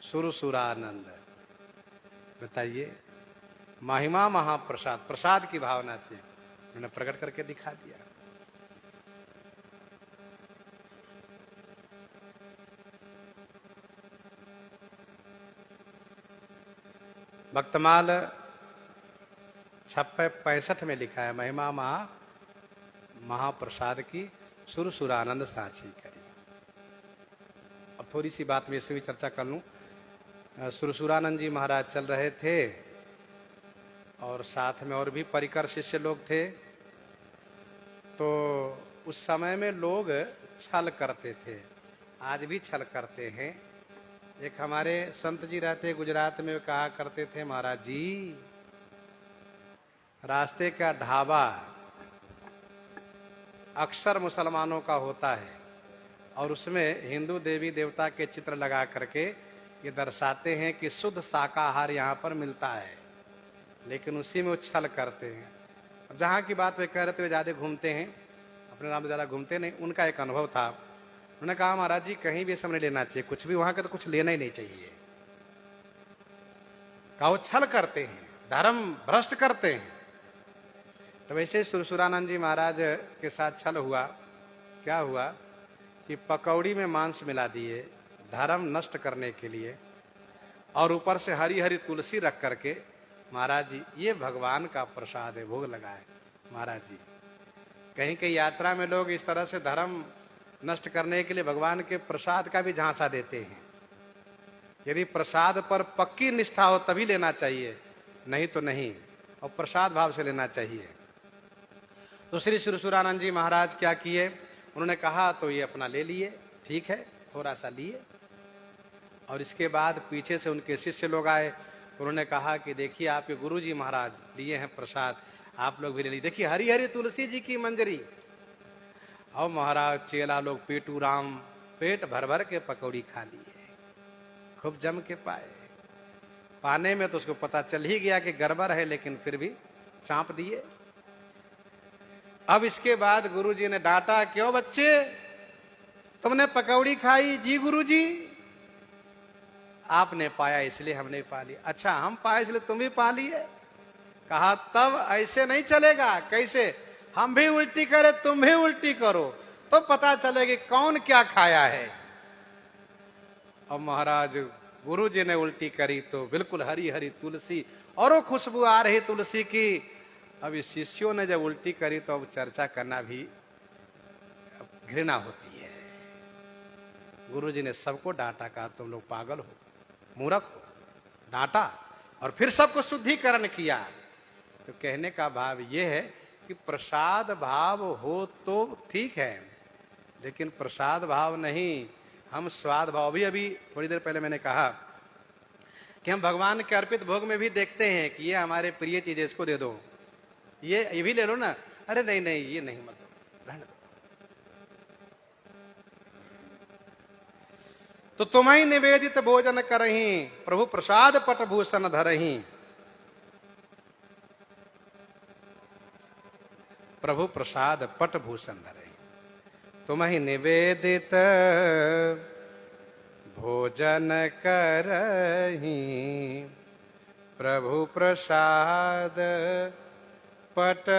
सुरसुरानंद, बताइए, महिमा महाप्रसाद, प्रसाद की भावना थी, उन्होंने प्रकट करके दिखा दिया। भक्तमाल 66-65 में लिखा है, महिमा महाप्रसाद की सुरसुरानंद साक्षी करी। अब थोड़ी सी बात में इसमें भी चर्चा कर लूं। सुरसुरानंद जी महाराज चल रहे थे और साथ में और भी परिकर शिष्य लोग थे। तो उस समय में लोग छल करते थे, आज भी छल करते हैं। एक हमारे संत जी रहते गुजरात में, कहा करते थे, महाराज जी रास्ते का ढाबा अक्सर मुसलमानों का होता है और उसमें हिंदू देवी देवता के चित्र लगा करके ये दर्शाते हैं कि शुद्ध शाकाहार यहाँ पर मिलता है, लेकिन उसी में वो छल करते हैं। अब जहाँ की बात वे कह रहे थे, वे ज्यादा घूमते हैं, अपने नाम ज्यादा घूमते नहीं। उनका एक अनुभव था, उन्होंने कहा महाराज जी कहीं भी समय लेना चाहिए, कुछ भी वहां का तो कुछ लेना ही नहीं चाहिए। कहा वो छल करते हैं, धर्म भ्रष्ट करते हैं। तो वैसे सुरसुरानंद जी महाराज के साथ छल हुआ। क्या हुआ कि पकौड़ी में मांस मिला दिए धर्म नष्ट करने के लिए, और ऊपर से हरी हरी तुलसी रख करके, महाराज जी ये भगवान का प्रसाद है, भोग लगाए। महाराज जी कहीं कहीं यात्रा में लोग इस तरह से धर्म नष्ट करने के लिए भगवान के प्रसाद का भी झांसा देते हैं। यदि प्रसाद पर पक्की निष्ठा हो तभी लेना चाहिए, नहीं तो नहीं, और प्रसाद भाव से लेना चाहिए। तो श्री सुरसुरानंद जी महाराज क्या किए, उन्होंने कहा तो ये अपना ले लिए, ठीक है, थोड़ा सा लिए। और इसके बाद पीछे से उनके शिष्य लोग आए, तो उन्होंने कहा कि देखिए आपके गुरु जी महाराज लिए हैं प्रसाद, आप लोग भी ले लीजिए। देखिए हरी हरी तुलसी जी की मंजरी। और महाराज चेला लोग पेटू राम पेट भर भर के पकौड़ी खा लिए, खूब जम के पाए। पाने में तो उसको पता चल ही गया कि गड़बड़ है, लेकिन फिर भी चांप दिए। अब इसके बाद गुरुजी ने डांटा, क्यों बच्चे तुमने पकौड़ी खाई? जी गुरुजी आपने पाया इसलिए हमने पा लिया। अच्छा हम पाए इसलिए तुम भी पा लिए? कहा तब ऐसे नहीं चलेगा। कैसे? हम भी उल्टी करें तुम भी उल्टी करो तो पता चलेगी कौन क्या खाया है। अब महाराज गुरु जी ने उल्टी करी तो बिल्कुल हरी हरी तुलसी और वो खुशबू आ रही तुलसी की। अब इस शिष्यों ने जब उल्टी करी तो अब चर्चा करना भी घृणा होती है। गुरु जी ने सबको डांटा, कहा तुम लोग पागल हो, मूर्ख हो, डांटा और फिर सबको शुद्धिकरण किया। तो कहने का भाव यह है कि प्रसाद भाव हो तो ठीक है, लेकिन प्रसाद भाव नहीं, हम स्वाद भाव। अभी थोड़ी देर पहले मैंने कहा कि हम भगवान के अर्पित भोग में भी देखते हैं कि ये हमारे प्रिय चीज है, इसको दे दो, ये भी ले लो ना। अरे नहीं नहीं, ये नहीं, मत रहने दो। तो तुम्हें निवेदित भोजन करही, प्रभु प्रसाद पट भूषण धरही। प्रभु प्रसाद पट भूषण धरही, तुम्हें निवेदित भोजन करही, प्रभु प्रसाद पट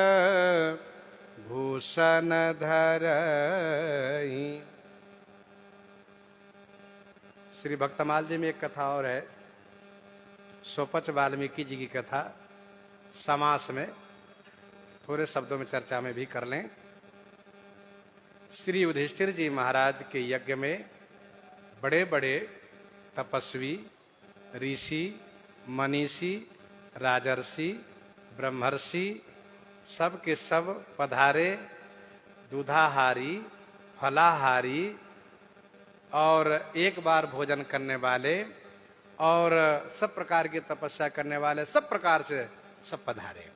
भूषण धरही। श्री भक्तमाल जी में एक कथा और है, सोपच वाल्मीकि जी की कथा, समास में थोड़े शब्दों में चर्चा में भी कर लें। श्री युधिष्ठिर जी महाराज के यज्ञ में बड़े बड़े तपस्वी, ऋषि, मनीषी, राजर्षि, ब्रह्मर्षि सब के सब पधारे, दूधाहारी, फलाहारी और एक बार भोजन करने वाले और सब प्रकार की तपस्या करने वाले, सब प्रकार से सब पधारे।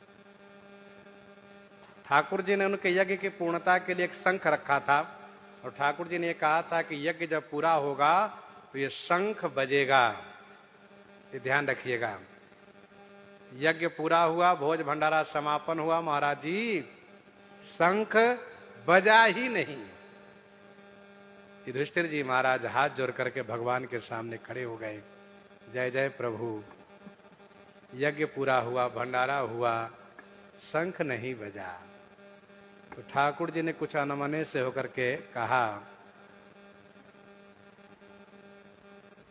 ठाकुर जी ने उनके यज्ञ की पूर्णता के लिए एक शंख रखा था और ठाकुर जी ने कहा था कि यज्ञ जब पूरा होगा तो ये शंख बजेगा, ये ध्यान रखिएगा। यज्ञ पूरा हुआ, भोज भंडारा समापन हुआ, महाराज जी शंख बजा ही नहीं। युधिष्ठिर जी महाराज हाथ जोड़ करके भगवान के सामने खड़े हो गए, जय जय प्रभु, यज्ञ पूरा हुआ, भंडारा हुआ, शंख नहीं बजा। तो ठाकुर जी ने कुछ अनमने से होकर के कहा,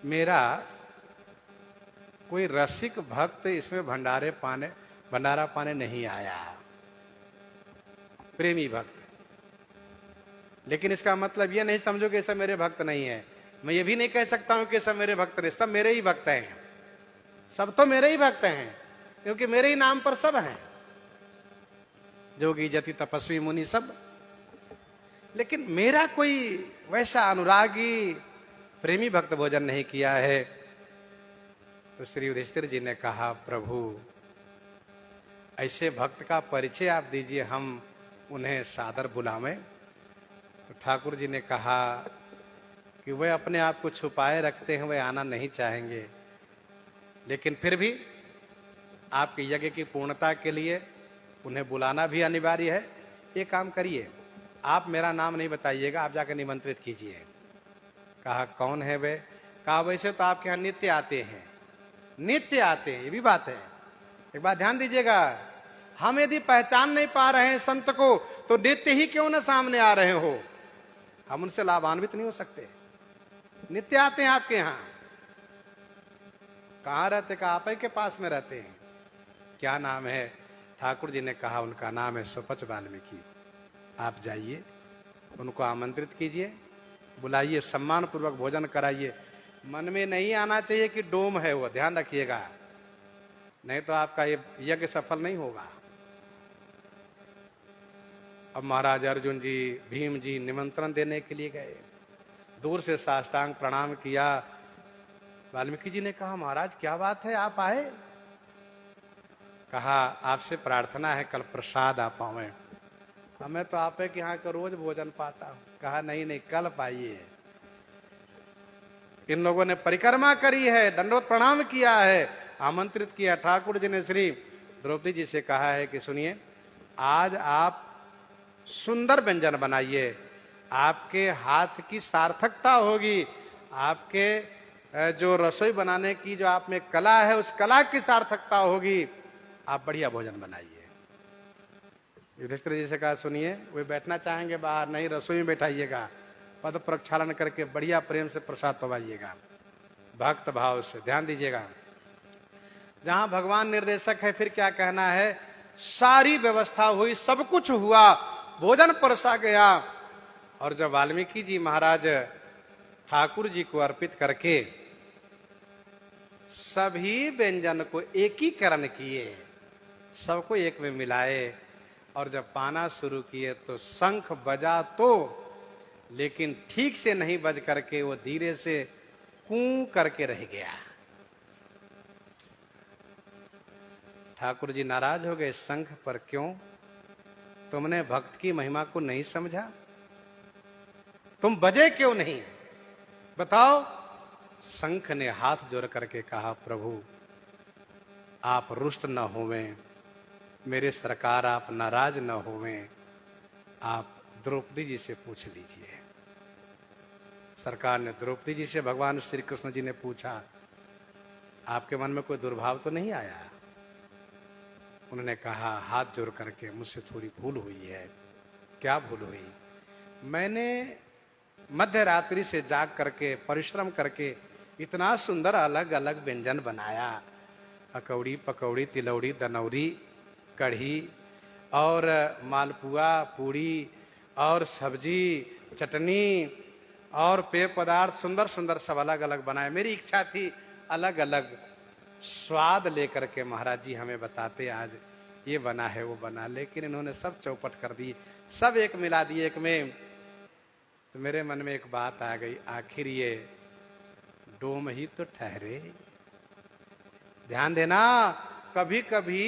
मेरा कोई रसिक भक्त इसमें भंडारा पाने नहीं आया, प्रेमी भक्त। लेकिन इसका मतलब यह नहीं समझो कि सब मेरे भक्त नहीं है। मैं ये भी नहीं कह सकता हूं कि सब मेरे भक्त नहीं, सब मेरे ही भक्त हैं। सब तो मेरे ही भक्त हैं, क्योंकि मेरे ही नाम पर सब हैं, जोगी जति तपस्वी मुनि सब। लेकिन मेरा कोई वैसा अनुरागी प्रेमी भक्त भोजन नहीं किया है। तो श्री युधिष्ठिर जी ने कहा, प्रभु ऐसे भक्त का परिचय आप दीजिए, हम उन्हें सादर बुलावें। तो ठाकुर जी ने कहा कि वे अपने आप को छुपाए रखते हैं, वे आना नहीं चाहेंगे, लेकिन फिर भी आपके यज्ञ की पूर्णता के लिए उन्हें बुलाना भी अनिवार्य है। ये काम करिए, आप मेरा नाम नहीं बताइएगा, आप जाकर निमंत्रित कीजिए। कहा कौन है वे? कहा वैसे तो आपके यहाँ नित्य आते हैं, नित्य आते हैं, ये भी बात है। एक बात ध्यान दीजिएगा, हम यदि पहचान नहीं पा रहे हैं संत को तो नित्य ही क्यों न सामने आ रहे हो, हम उनसे लाभान्वित नहीं हो सकते। नित्य आते हैं आपके यहाँ। कहाँ रहते? कहा आप ही के पास में रहते हैं। क्या नाम है? ठाकुर जी ने कहा उनका नाम है सोपच वाल्मीकि। आप जाइए, उनको आमंत्रित कीजिए, बुलाइए, सम्मान पूर्वक भोजन कराइए। मन में नहीं आना चाहिए कि डोम है वो, ध्यान रखिएगा, नहीं तो आपका ये यज्ञ सफल नहीं होगा। अब महाराज अर्जुन जी, भीम जी निमंत्रण देने के लिए गए, दूर से साष्टांग प्रणाम किया। वाल्मीकि जी ने कहा महाराज क्या बात है, आप आए? कहा आपसे प्रार्थना है कल प्रसाद आ पावे। हमें तो आप के यहाँ का रोज भोजन पाता हूं। कहा नहीं नहीं, कल पाइए। इन लोगों ने परिक्रमा करी है, दंडोत प्रणाम किया है, आमंत्रित किया। ठाकुर जी ने श्री द्रौपदी जी से कहा है कि सुनिए, आज आप सुंदर व्यंजन बनाइए, आपके हाथ की सार्थकता होगी, आपके जो रसोई बनाने की जो आप में कला है उस कला की सार्थकता होगी, आप बढ़िया भोजन बनाइए। युधिष्ठिर जी से कहा सुनिए, वे बैठना चाहेंगे बाहर, नहीं रसोई में बैठाइएगा, पद प्रक्षालन करके बढ़िया प्रेम से प्रसाद पवाइएगा, भक्त भाव से। ध्यान दीजिएगा, जहां भगवान निर्देशक है फिर क्या कहना है। सारी व्यवस्था हुई, सब कुछ हुआ, भोजन परसा गया, और जब वाल्मीकि जी महाराज ठाकुर जी को अर्पित करके सभी व्यंजन को एकीकरण किए, सबको एक में मिलाए, और जब पाना शुरू किए तो शंख बजा तो, लेकिन ठीक से नहीं बज करके वो धीरे से कूं करके रह गया। ठाकुर जी नाराज हो गए, शंख पर क्यों? तुमने भक्त की महिमा को नहीं समझा? तुम बजे क्यों नहीं? बताओ। शंख ने हाथ जोड़ करके कहा, प्रभु आप रुष्ट न होवें, मेरे सरकार आप नाराज न होवें, आप द्रौपदी जी से पूछ लीजिए। सरकार ने द्रौपदी जी से भगवान श्री कृष्ण जी ने पूछा, आपके मन में कोई दुर्भाव तो नहीं आया? उन्होंने कहा हाथ जोड़ करके, मुझसे थोड़ी भूल हुई है। क्या भूल हुई? मैंने मध्य रात्रि से जाग करके परिश्रम करके इतना सुंदर अलग अलग व्यंजन बनाया, अकौड़ी पकौड़ी तिलौड़ी दनौरी कढ़ी और मालपुआ पूड़ी और सब्जी चटनी और पेय पदार्थ सुंदर सुंदर सब अलग अलग बनाए। मेरी इच्छा थी अलग अलग स्वाद लेकर के महाराज जी हमें बताते आज ये बना है वो बना, लेकिन इन्होंने सब चौपट कर दी, सब एक मिला दिए एक में। तो मेरे मन में एक बात आ गई, आखिर ये डोम ही तो ठहरे। ध्यान देना, कभी कभी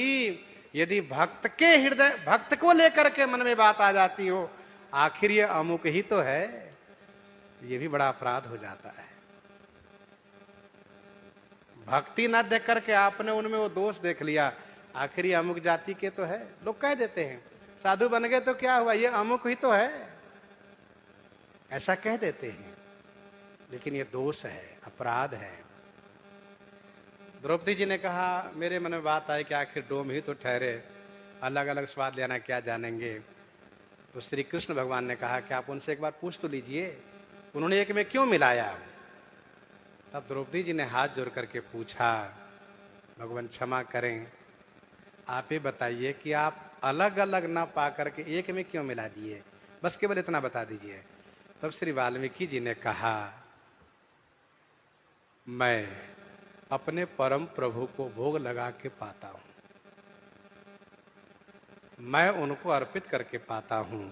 यदि भक्त के हृदय, भक्त को लेकर के मन में बात आ जाती हो, आखिर ये अमुक ही तो है, ये भी बड़ा अपराध हो जाता है। भक्ति न देख करके आपने उनमें वो दोष देख लिया, आखिर ये अमुक जाति के तो है। लोग कह देते हैं साधु बन गए तो क्या हुआ, ये अमुक ही तो है, ऐसा कह देते हैं, लेकिन ये दोष है, अपराध है। द्रौपदी जी ने कहा, मेरे मन में बात आई कि आखिर डोम ही तो ठहरे, अलग अलग स्वाद लेना क्या जानेंगे। तो श्री कृष्ण भगवान ने कहा कि आप उनसे एक बार पूछ तो लीजिए, उन्होंने एक में क्यों मिलाया। तब द्रौपदी जी ने हाथ जोड़ करके पूछा, भगवान क्षमा करें, आप ही बताइए कि आप अलग अलग ना पा करके एक में क्यों मिला दिए, बस केवल इतना बता दीजिए। तब श्री वाल्मीकि जी ने कहा, मैं अपने परम प्रभु को भोग लगा के पाता हूं, मैं उनको अर्पित करके पाता हूं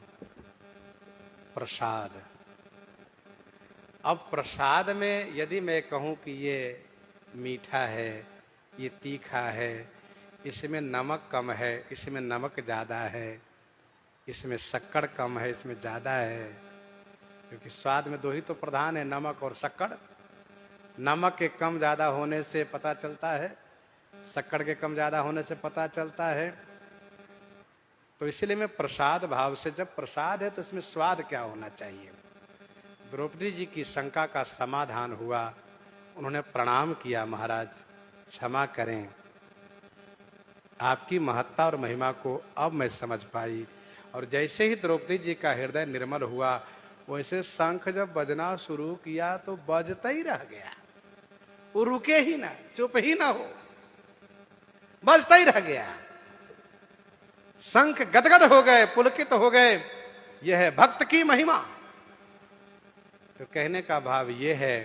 प्रसाद। अब प्रसाद में यदि मैं कहूं कि ये मीठा है, ये तीखा है, इसमें नमक कम है, इसमें नमक ज्यादा है, इसमें शक्कर कम है, इसमें ज्यादा है, क्योंकि स्वाद में दो ही तो प्रधान है, नमक और शक्कर। नमक के कम ज्यादा होने से पता चलता है, शक्कर के कम ज्यादा होने से पता चलता है। तो इसलिए मैं प्रसाद भाव से, जब प्रसाद है तो इसमें स्वाद क्या होना चाहिए। द्रौपदी जी की शंका का समाधान हुआ, उन्होंने प्रणाम किया, महाराज क्षमा करें, आपकी महत्ता और महिमा को अब मैं समझ पाई। और जैसे ही द्रौपदी जी का हृदय निर्मल हुआ, वैसे शंख जब बजना शुरू किया तो बजता ही रह गया, वो रुके ही ना, चुप ही ना हो, बजता ही रह गया। शंख गदगद हो गए, पुलकित हो गए, यह है भक्त की महिमा। तो कहने का भाव यह है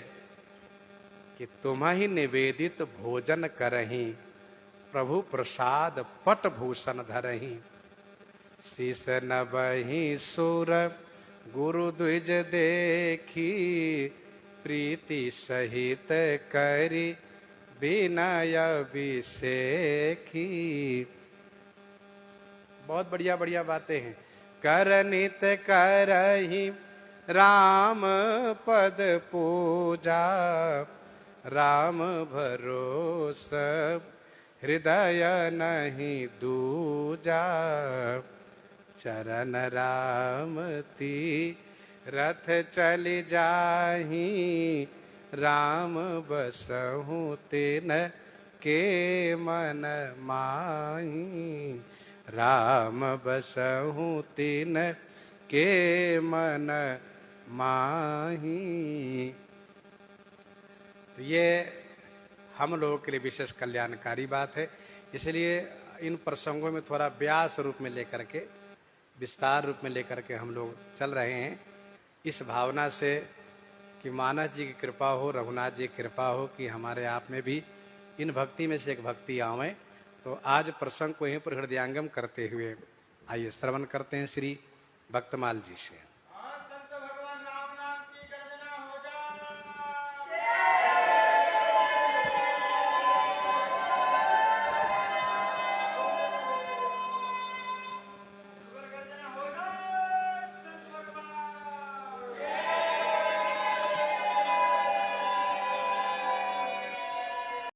कि तुम्हें निवेदित भोजन करही, प्रभु प्रसाद पट भूषण धरही, शीस नबहि सुर गुरु द्विज देखी, प्रीति सहित करी विनय विसेखी। बहुत बढ़िया बढ़िया बातें हैं। करनित करही राम पद पूजा, राम भरोस हृदय नहीं दूजा, चरण राम तीरथ चलि जाही, राम बसहु तिन के मन माही, राम बसहु तिन के मन माही। तो ये हम लोगों के लिए विशेष कल्याणकारी बात है, इसलिए इन प्रसंगों में थोड़ा व्यास रूप में लेकर के, विस्तार रूप में लेकर के हम लोग चल रहे हैं, इस भावना से कि मानस जी की कृपा हो, रघुनाथ जी की कृपा हो कि हमारे आप में भी इन भक्ति में से एक भक्ति आवे। तो आज प्रसंग को यहीं पर हृदयांगम करते हुए आइए श्रवण करते हैं श्री भक्तमाल जी से।